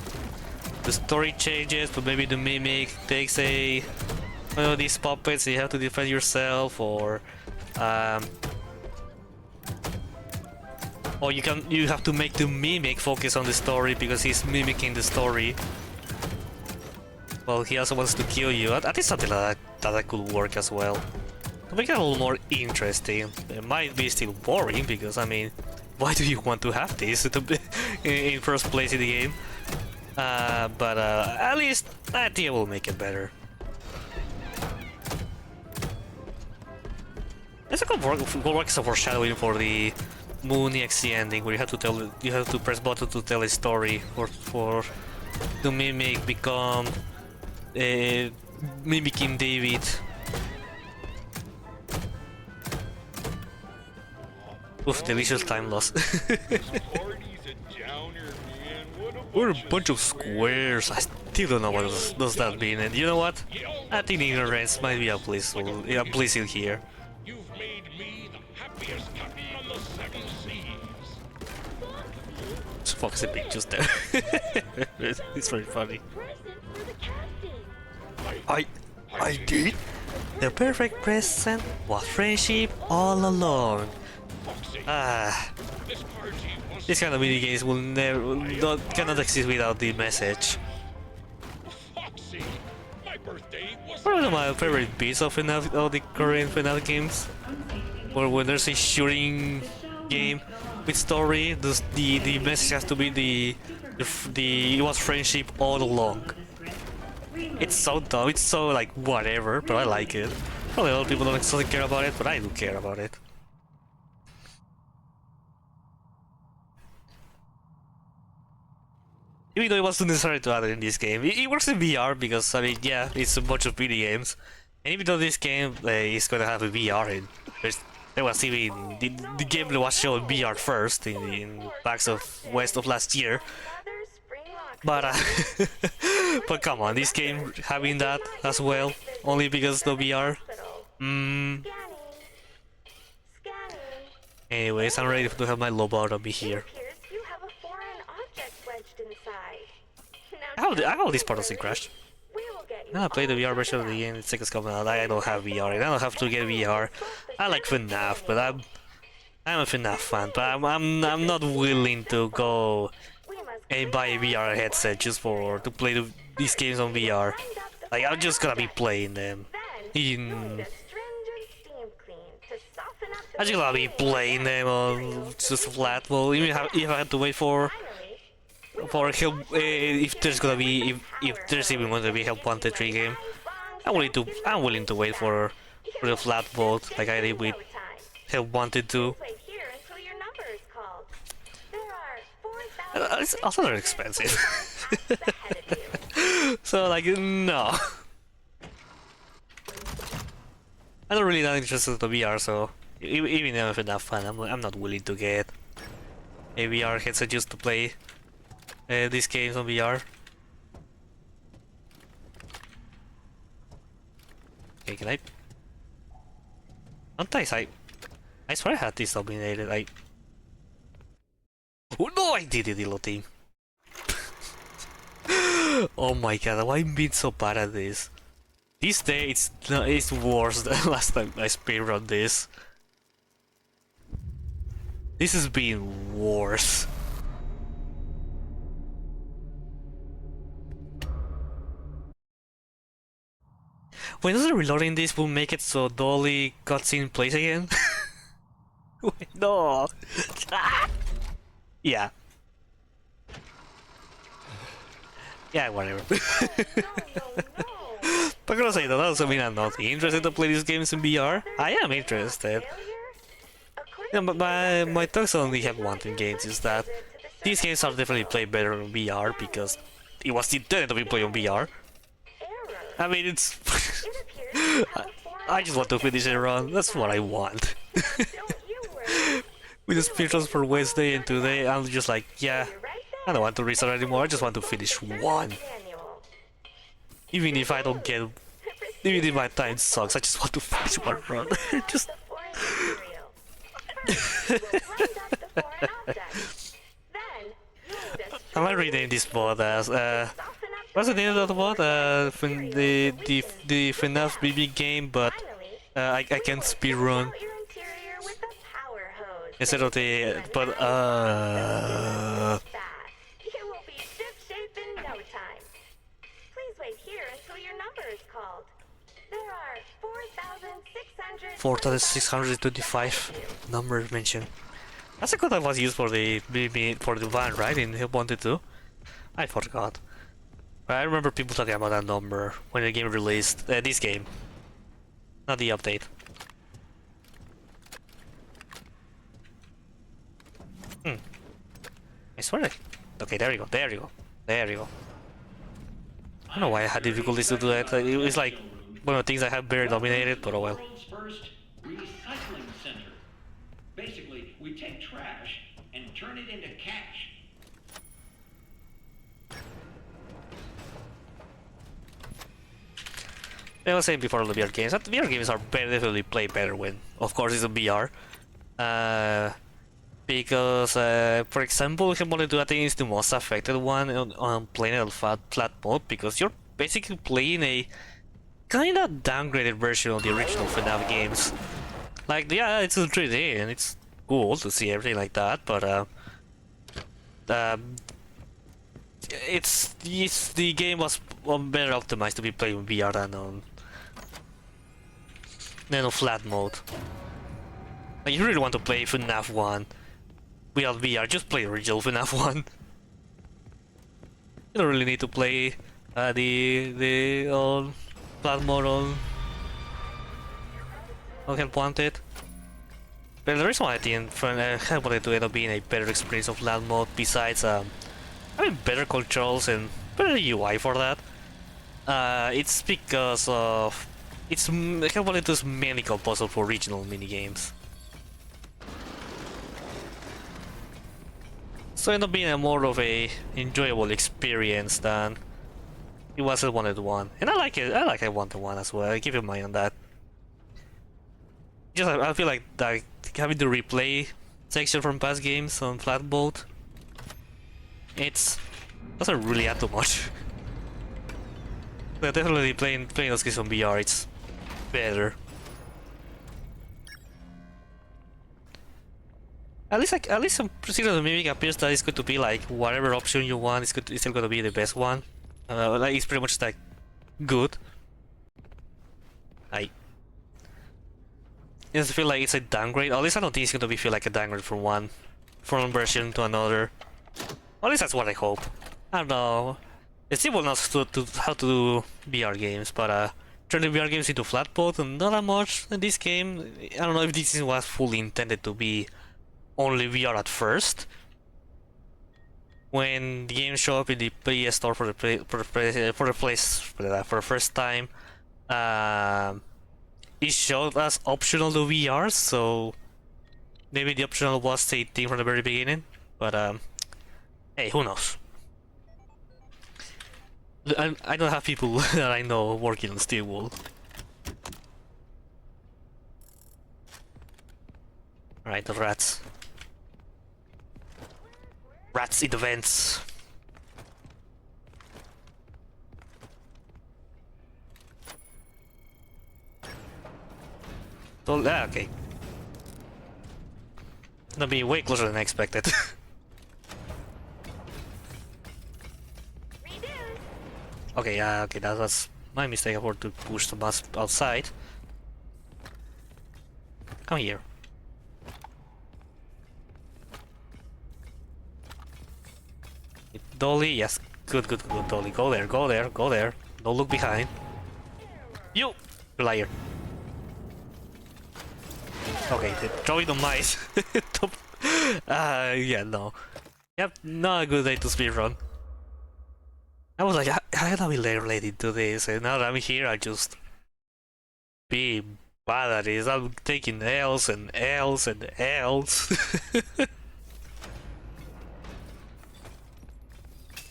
the story changes, but maybe the mimic takes these puppets. You have to defend yourself, or you have to make the mimic focus on the story because he's mimicking the story. Well, he also wants to kill you. I think something like that could work as well. To make it a little more interesting. It might be still boring because, I mean, why do you want to have this in first place in the game? But at least I think it will make it better. There's a good work as a foreshadowing for the Moon EXE ending, where you have to press button to tell a story for the mimic become mimicking David. Oof, delicious time loss. We're a bunch of squares. I still don't know what does that mean, and you know what? I think ignorance might be a pleasing here. You've made me the happiest captain on the 7 seas. It's Foxy pictures there. It's very funny. I did. The perfect present was friendship all along. This kind of mini games cannot exist without the message. Foxy, my birthday was One of my favorite bits of the current FNAF games, or when there's a shooting game with story, the message has to be it was friendship all along. It's so dumb. It's so like whatever, but I like it. Probably a lot of people don't necessarily care about it, but I do care about it. Even though it wasn't necessary to add it in this game. It works in VR because, I mean, yeah, it's a bunch of video games. And even though this game is going to have a VR in, there was even, the game was shown VR first in PAX of West of last year. But, but come on, this game having that as well, only because the VR. Anyways, I'm ready to have my lobotomy here. How this part doesn't crash? I play the VR version of the game. It's seconds coming out. I don't have VR, and I don't have to get VR. I like FNAF, but I'm a FNAF fan. But I'm not willing to go and buy a VR headset just to play these games on VR. Like I'm just gonna be playing them on just flat. Well, even if I had to wait for help, if there's gonna be if there's even going to be Help Wanted 3 game, I'm willing to wait for the flat vote like I did with Help Wanted 2. It's also very expensive. So like no. I'm not really that interested in the VR, so even if it's not fun, I'm not willing to get a VR headset just to play these games on VR. Okay, can I? Sometimes I swear I had this dominated. Oh no, I did it, little team. Oh my god, why am I being so bad at this? This day it's worse than last time I speedrun this. This has been worse. When does reloading this will make it so Dolly cutscene plays again? Wait, no. Yeah. Yeah, whatever. But gonna say that doesn't mean I'm not interested to play these games in VR. I am interested. Yeah, but my thoughts only have one thing games is that these games are definitely played better on VR because it was intended to be played on VR. I mean, it's... I just want to finish a run, that's what I want. With the speedruns for Wednesday and today, I'm just like, yeah, I don't want to restart anymore, I just want to finish one. Even if I don't get... Even if my time sucks, I just want to finish one run. Just... I might rename this VOD as, what's the name of the VOD? The FNAF BB game, but I can speedrun. Instead of the... but, You will be ship-shape in no time. Please wait here until your number is called. There are 4,625 numbers mentioned. That's a code that was used for the van, right? In Help Wanted 2? I forgot. But I remember people talking about that number when the game released. This game. Not the update. I swear. Okay, there you go. There you go. There you go. I don't know why I had difficulties to do that. It was like one of the things I have very dominated, but oh well. World's first recycling center. Basically, we take trash and turn it into cash. I was saying before the VR games that VR games are definitely play better when, of course, it's a VR. Because, for example, Hamilton 2 I think is the most affected one on playing a flat mode because you're basically playing a kind of downgraded version of the original FNAF games. Like, yeah, it's in 3D and it's cool to see everything like that, but the game was better optimized to be played in VR than on flat mode. Like, you really want to play FNAF 1 without VR, just play the original FNAF 1. You don't really need to play the flat mode on Help Wanted. But the reason why I think Help Wanted to end up being a better experience of flat mode, besides having better controls and better UI for that, it's because of Help Wanted 2 is mainly composed for regional minigames. So it ended up being a more of a enjoyable experience than it was a Wanted 1. And I like it. I like a Wanted 1 as well. I give you mine on that. Just I feel like having the replay section from past games on flat mode, it doesn't really add too much. But definitely playing those games on VR, it's better. At least some procedural mimic appears that it's going to be like whatever option you want, it's still going to be the best one. Like it's pretty much like good. I just feel like it's a downgrade. At least I don't think it's going to feel like a downgrade from one version to another. At least that's what I hope. I don't know. It's still not to how to do VR games, but turning VR games into flat mode and not that much in this game. I don't know if this was fully intended to be only VR at first. When the games show up in the PS Store for the first time, it showed as optional to VR, so maybe the optional was a thing from the very beginning. But hey, who knows? I don't have people that I know working on steel wool. Alright, the rats. Rats in the vents. So, okay. Gonna be way closer than I expected. Okay, okay, that was my mistake. I forgot to push the bus outside. Come here. Dolly, yes, good, Dolly. Go there, go there, go there. Don't look behind. You liar. Okay, throwing the mice. Yeah, no. Yep, not a good day to speedrun. I was like, how can I be related to this? And now that I'm here, I just be bad at this. I'm taking L's and L's and L's. I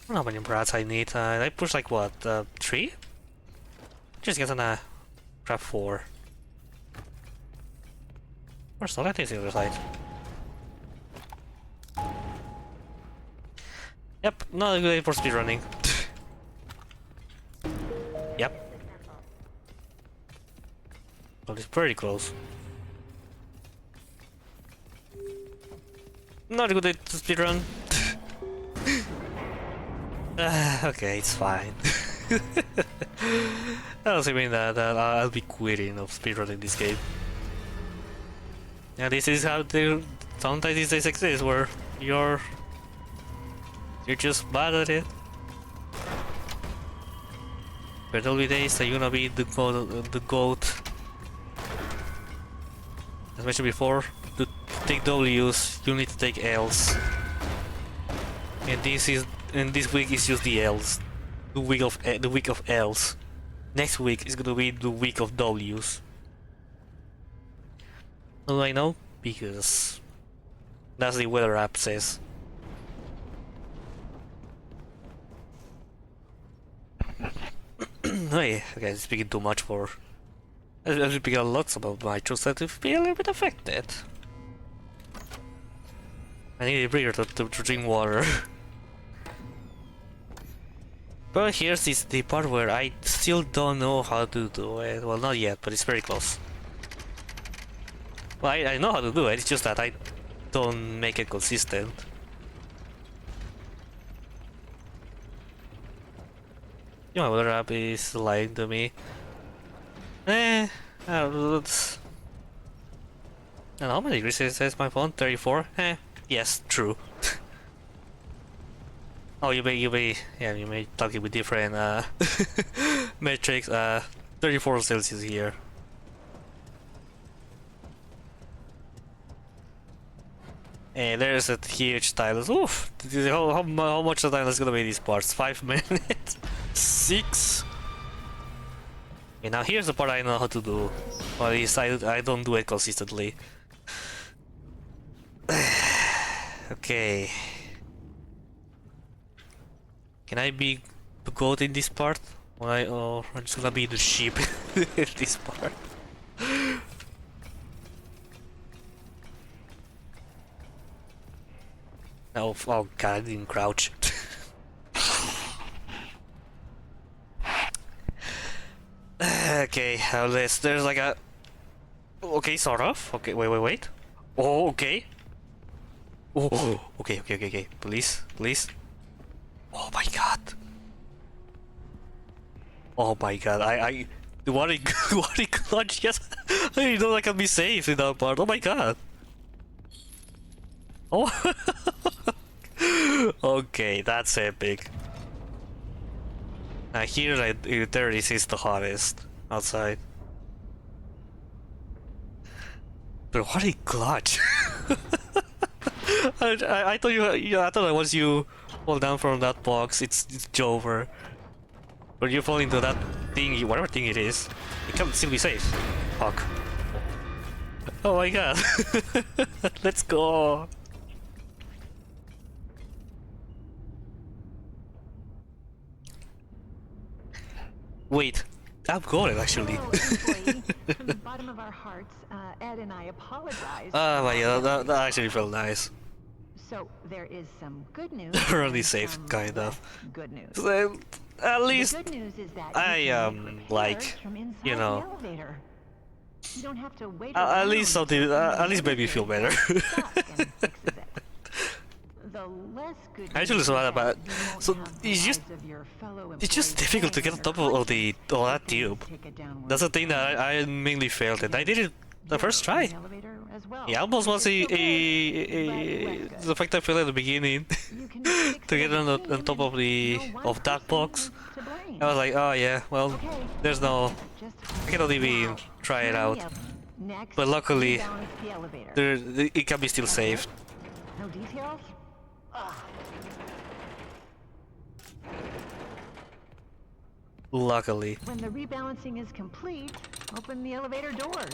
don't know how many brats I need. I push like what, 3? Just get on a grab 4. Where's the left is the other side? Yep, not a good day for speedrunning. Yep. Well, it's pretty close. Not a good day to speedrun. Okay, it's fine. That doesn't mean that I'll be quitting of speedrunning this game. Yeah, this is how sometimes these days exist, where you're just bad at it. But there'll be days that you're gonna be the goat. As mentioned before, to take W's, you need to take L's. And this week is just the L's. The week of L's. Next week is gonna be the week of W's. How do I know? Because that's the weather app says. Hey, okay, I'm speaking too much for. I'm speaking a lot about my throat to feel a little bit affected. I need a breather to drink water. But here's the part where I still don't know how to do it. Well, not yet, but it's very close. Well, I know how to do it, it's just that I don't make it consistent. You know, weather app is lying to me. I don't know how many degrees it says my phone? 34? Yes, true. Oh, you may talking with different metrics. 34 Celsius here. And there's a huge stylus. Oof! How much of time is gonna be these parts? 5 minutes? 6? Okay, now here's the part I know how to do. Or at least I don't do it consistently. Okay. Can I be the goat in this part? Or I'm just gonna be the sheep in this part? Oh god, I didn't crouch. Okay, there's like a... Okay, sort of. Okay, wait. Oh, okay. Oh, okay. Please. Oh my god. Oh my god, what a clutch, yes. I didn't know I can be safe in that part. Oh my god. Oh. Okay, that's epic. Here, 30 is the hottest outside. But what a clutch! I thought I thought once you fall down from that box, it's over. But you fall into that thing, whatever thing it is, it can still be safe. Fuck. Oh my god. Let's go. Wait, I'm going actually. Hello, employee. From the bottom of our hearts, Ed and I apologize. Oh my god, that actually felt nice. So there is some good news. Really and safe, some kind of. less good news. So, at least The good news is that I you can make repairs like, from inside you know, the elevator. You don't have to wait at around least something, until at least made me feel better. someone stuck and fixes it. The less good Actually, news so is bad about. that you won't So have the it's just, lives of your fellow it's just employees difficult to get hanging on top your of the conscience all that if you tube. take a downward That's the thing that spiral. I mainly failed at. I did it the first You're in try. the elevator as well. Yeah, almost was It's still good, but less the fact I failed at the beginning good. You can fix to it get as a on top team of the and no one of that person box. is to blame. I was like, oh yeah, well, Okay, there's no, just I cannot even now, try it turn out. the ele- Next, But luckily, rebalance the elevator. it can be still saved. No details? Ugh. Luckily, When the rebalancing is complete, open the elevator doors.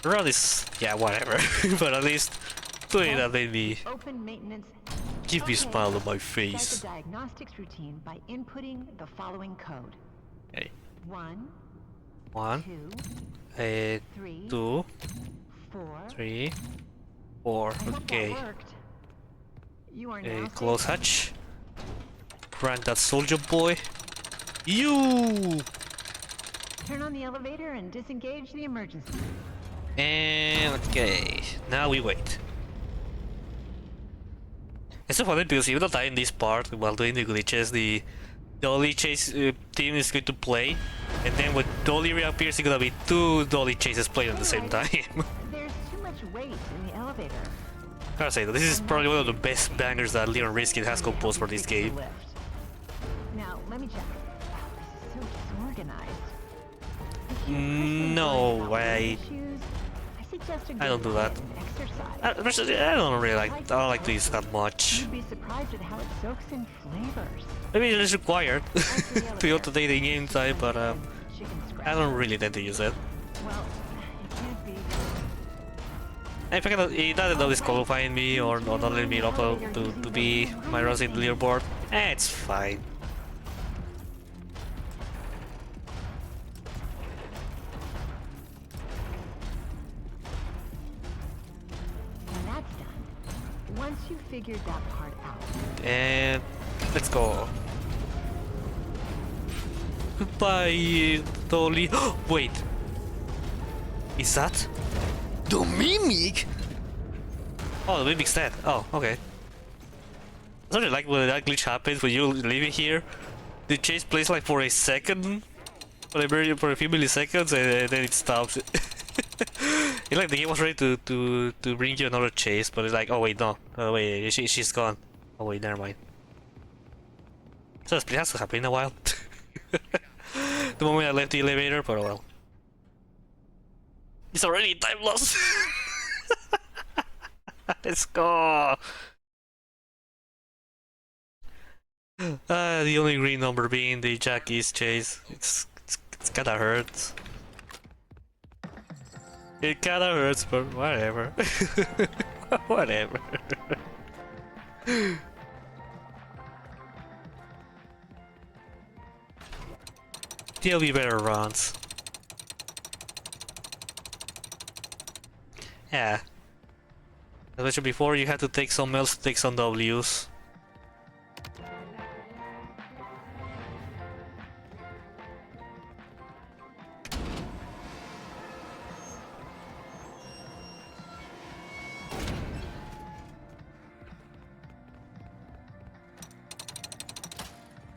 around is yeah, whatever. But at least doing that made me Open maintenance. give me a Okay. smile on my Start face. the diagnostics routine by inputting the following code. Okay, 1, 1, 2, 3, 2, 4. 3, 4. I hope Okay, that worked. You are now okay, safe. close hatch. Grant that soldier boy. You. Turn on the elevator and disengage the emergency. And okay, now we wait. It's so funny because even though I in this part while doing the glitches, the dolly chase team is going to play, and then when dolly reappears, it's gonna be two dolly chases playing at the same time. There's too much weight in the elevator. Gotta say though, this is probably one of the best bangers that Leon Riskin has composed for this Fix the game. lift. Now, let me check. Wow, this is so disorganized. If you personally No worry about way. weight issues, I suggest a I don't good do that. diet and exercise. Personally, I don't really like. I don't like to use that much. You'd be surprised at how it soaks in flavors. Maybe it is required Onto the to elevator. automate the game type, but Chicken scratch. I don't really tend to use it. Well, it can't be. If I cannot, it doesn't know disqualifying me or not letting me upload to be my runs in the leaderboard. It's fine. When that's done, once you've figured that part out, And let's go. Goodbye, Dolly. Wait. Is that the mimic? Oh, the mimic's dead. Oh, okay. I sort of like when that glitch happens when you leave it here. The chase plays like for a second, for a few milliseconds, and then it stops. It's like the game was ready to bring you another chase, but it's like, oh wait, no, oh wait, she's gone. Oh wait, never mind. So the split has to happen in a while. The moment I left the elevator, but oh well. It's already time loss. Let's go. The only green number being the Jackie's chase. It's kinda hurts. It kinda hurts, but whatever. Whatever. There'll be better runs. Yeah. As I mentioned before, you had to take some else to take some W's.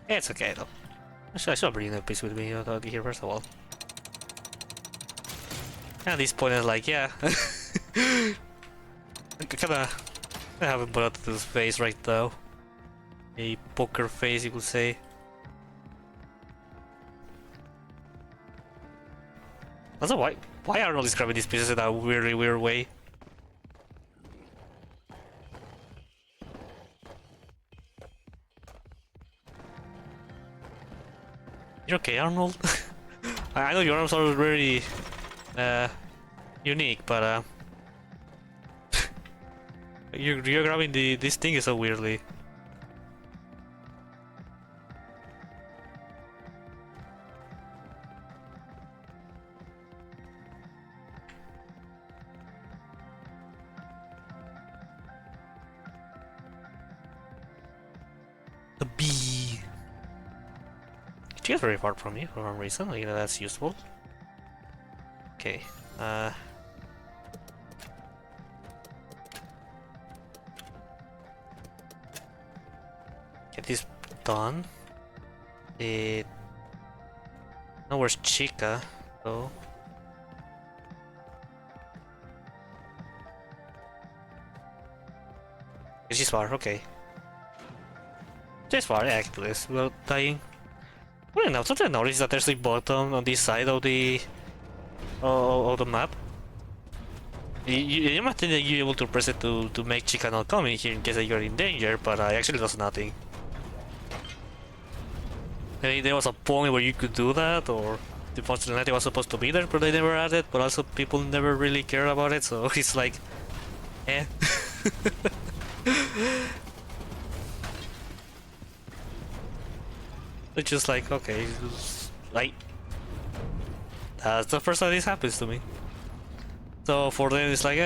It's okay though. I should bring a piece with me here first of all. At this point, it's like, yeah. I haven't put out this face right now. A poker face, you could say. Also, why are all these grabbing these pieces in a really weird way? You okay, Arnold? I know your arms are very unique, but you're grabbing this thing so weirdly. A bee. She's very far from me for some reason. You know, that's useful. Okay. Get this done. Now where's Chica? Oh. She's far. Okay. She's far. Yeah, I can do this without dying. Well, enough. Something I noticed that there's a button on this side of the map. You might think that you're able to press it to make Chica not come in here in case that you're in danger, but it actually does nothing. Maybe there was a point where you could do that, or the functionality was supposed to be there, but they never added. But also, people never really care about it, so it's like, eh. It's just like, okay, like, that's the first time this happens to me. So for them, it's like,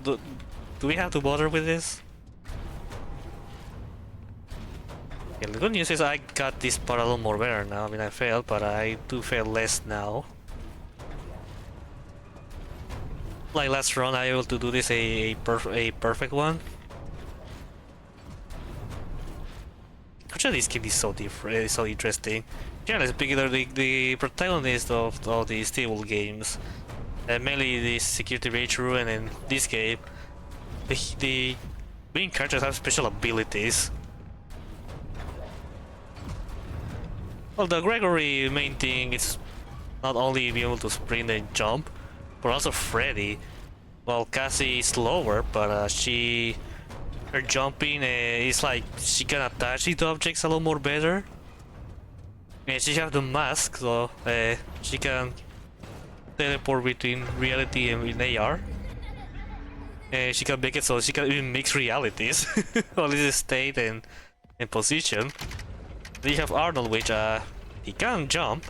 do we have to bother with this? Yeah, the good news is I got this part a little more better now. I mean, I failed, but I do fail less now. Like last run, I was able to do this a perfect one. Actually, this game is so different, so interesting. Yeah, let's pick the protagonist of the stable games. Mainly the security breakthrough, and in this game, the main characters have special abilities. Well, the Gregory main thing is not only being able to sprint and jump, but also Freddy. Well, Cassie is slower, but her jumping is like she can attach it to objects a lot more better. And she has the mask, so she can teleport between reality and in AR. And she can make it so she can even mix realities, all this state and position. Then you have Arnold, which he can jump,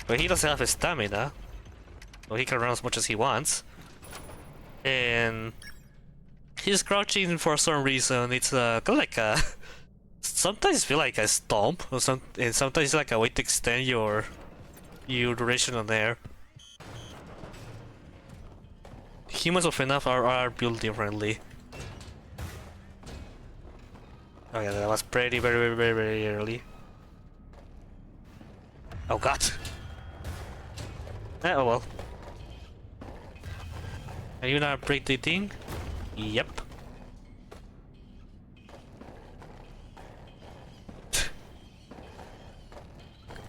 but he doesn't have stamina, so he can run as much as he wants. And he's crouching for some reason. It's kind of like a sometimes feel like a stomp, or and sometimes it's like a way to extend your duration on there. Humans of FNAF are built differently. Oh yeah, that was very early. Oh god. Oh well. Are you gonna break the thing? Yep.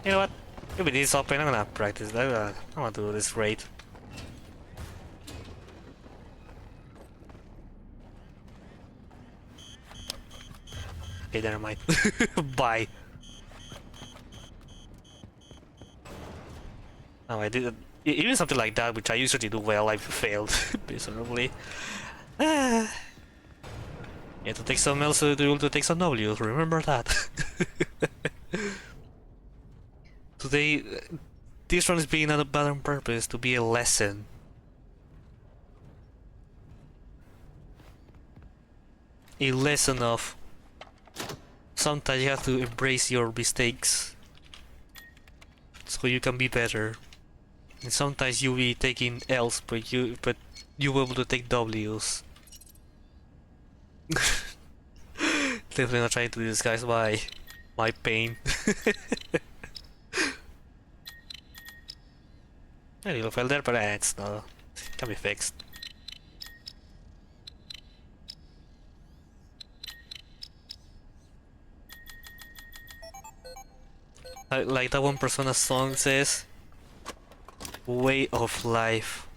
You know what? If it is open, I'm gonna practice that. I'm gonna do this raid. Okay, never mind. Bye. No, I did even something like that, which I usually do well. I failed miserably. You have to take some else to be able to take some W's. Remember that. Today, this one is being bad on purpose to be a lesson. A lesson of sometimes you have to embrace your mistakes so you can be better. And sometimes you'll be taking L's, but you will be able to take W's. Definitely not trying to disguise my pain. A little fell there, but it's not. It can be fixed. Like that one Persona song says, way of life.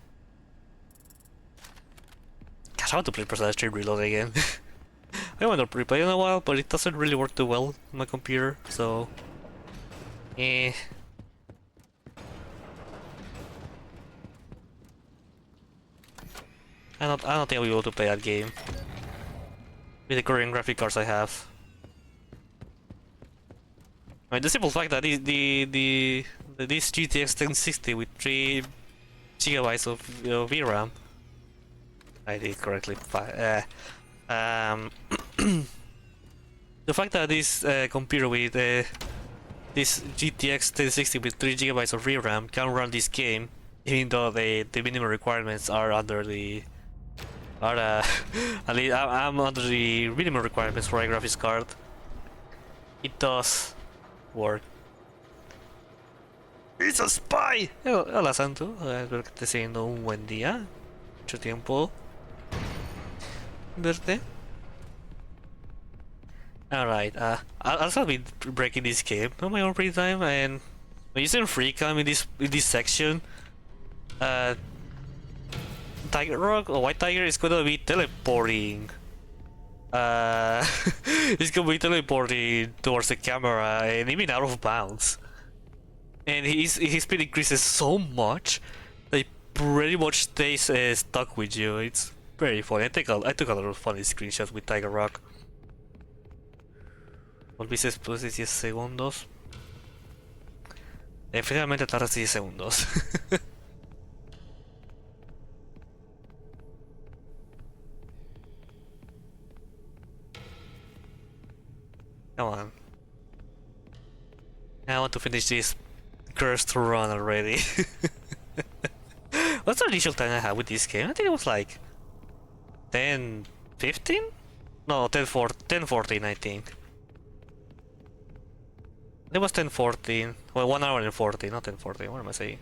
Gosh, I want to play Persona 3 Reload again. I haven't played in a while, but it doesn't really work too well on my computer, so Eh. I don't think I'll be able to play that game with the current graphic cards I have. I mean, the simple fact that this GTX 1060 with 3 gigabytes of VRAM, I did correctly. The fact that this computer with this GTX 1060 with 3 gigabytes of VRAM can run this game, even though the minimum requirements are under the at least I'm under the minimum requirements for a graphics card. It does work. ¡It's a spy! Hola Santo, espero que estés teniendo un buen día. Mucho tiempo verte. Alright, I'll also be breaking this game on my own free time, and when using free cam in this section, Tiger Rock or White Tiger is gonna be teleporting. He's gonna be teleporting towards the camera and even out of bounds. And his speed increases so much that he pretty much stays stuck with you. It's very funny. I took a lot of funny screenshots with Tiger Rock. Volviste después de 10 segundos. Finalmente tardas 10 segundos. Come on. I want to finish this cursed run already. What's the initial time I had with this game? I think it was like 10-15? No, 10-14 I think. It was 10-14. Well, 1 hour and 40, not 10-14. What am I saying?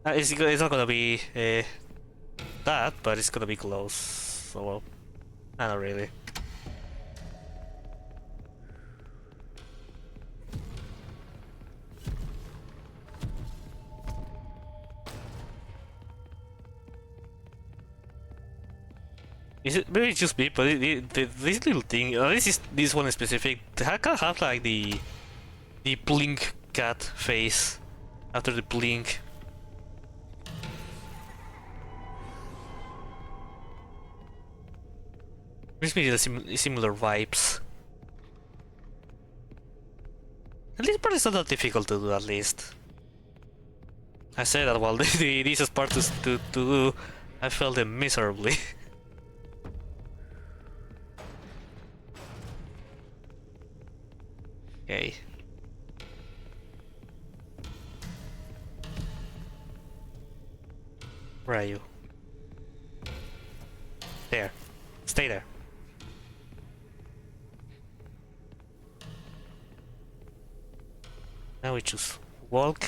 It's not gonna be that, but it's gonna be close. So, well, not really. Is it maybe it's just me, but this little thing, this one specific, I kind of have like the blink cat face after the blink. Gives me the similar vibes. At least, but it's not that difficult to do. At least I say that while the easiest part to do, I failed them miserably. Okay. Where are you? There. Stay there. Now we choose walk.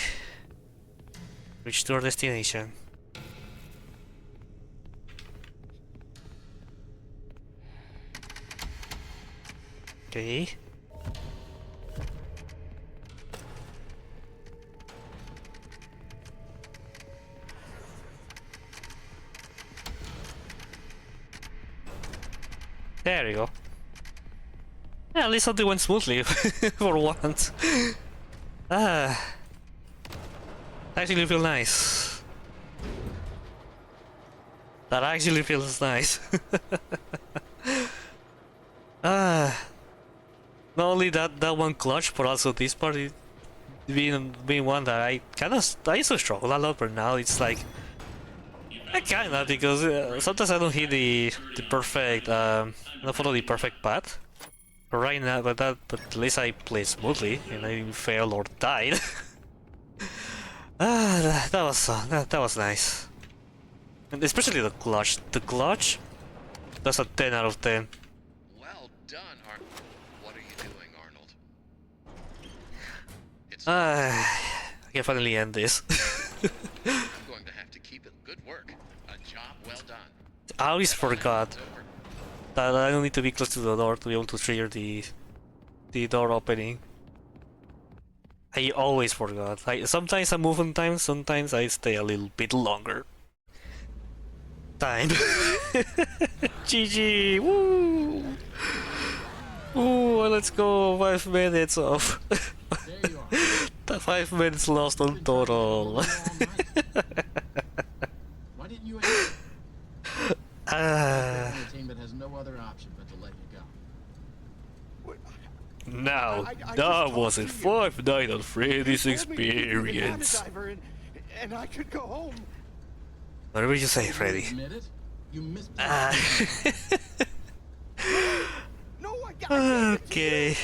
Reach to our destination. Okay. There you go. Yeah, at least something went smoothly for once. Actually feel nice. That actually feels nice. Not only that one clutch, but also this part being one that I used to struggle a lot, but now it's like I kinda, because sometimes I don't hit the perfect I don't follow the perfect path. But right now, but at least I play smoothly and I didn't fail or died. That was nice. And especially the clutch. The clutch, that's a 10 out of 10. Well done, Arnold. What are you doing, Arnold? It's I can finally end this. I'm going to have to keep it. Good work. A job well done. I always forgot It's over. that I don't need to be close to the door to be able to trigger the door opening. I always forgot. Sometimes I move on time, sometimes I stay a little bit longer. Time. GG! Woo! Ooh, let's go 5 minutes off. There you are. 5 minutes lost on total. Why didn't you answer? Ah, A team that has no other option but to let you go. now I that just was a talked to you. 5 Nights at Freddy's You told me you could be the experience. diver and I could go home. What did you say, Freddy? Admit it? You missed Ah. No, I got it. Okay.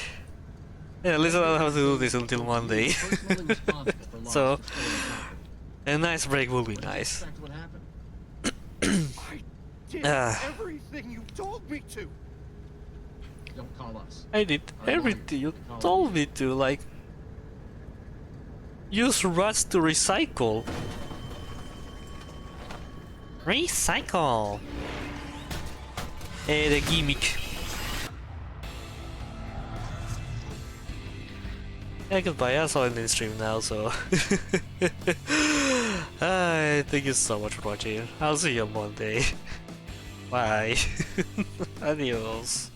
Yeah, at least I don't have to do this until Monday. Personally responsible for loss So, of stolen property. a nice break will be What do you nice. expect would happen? I did Ah. everything you told me to. Don't call us. I did everything you told me to, like... Use rust to recycle. Recycle! The gimmick. Yeah, goodbye, I saw it in the stream now, so... Thank you so much for watching. I'll see you on Monday. Bye. Adios.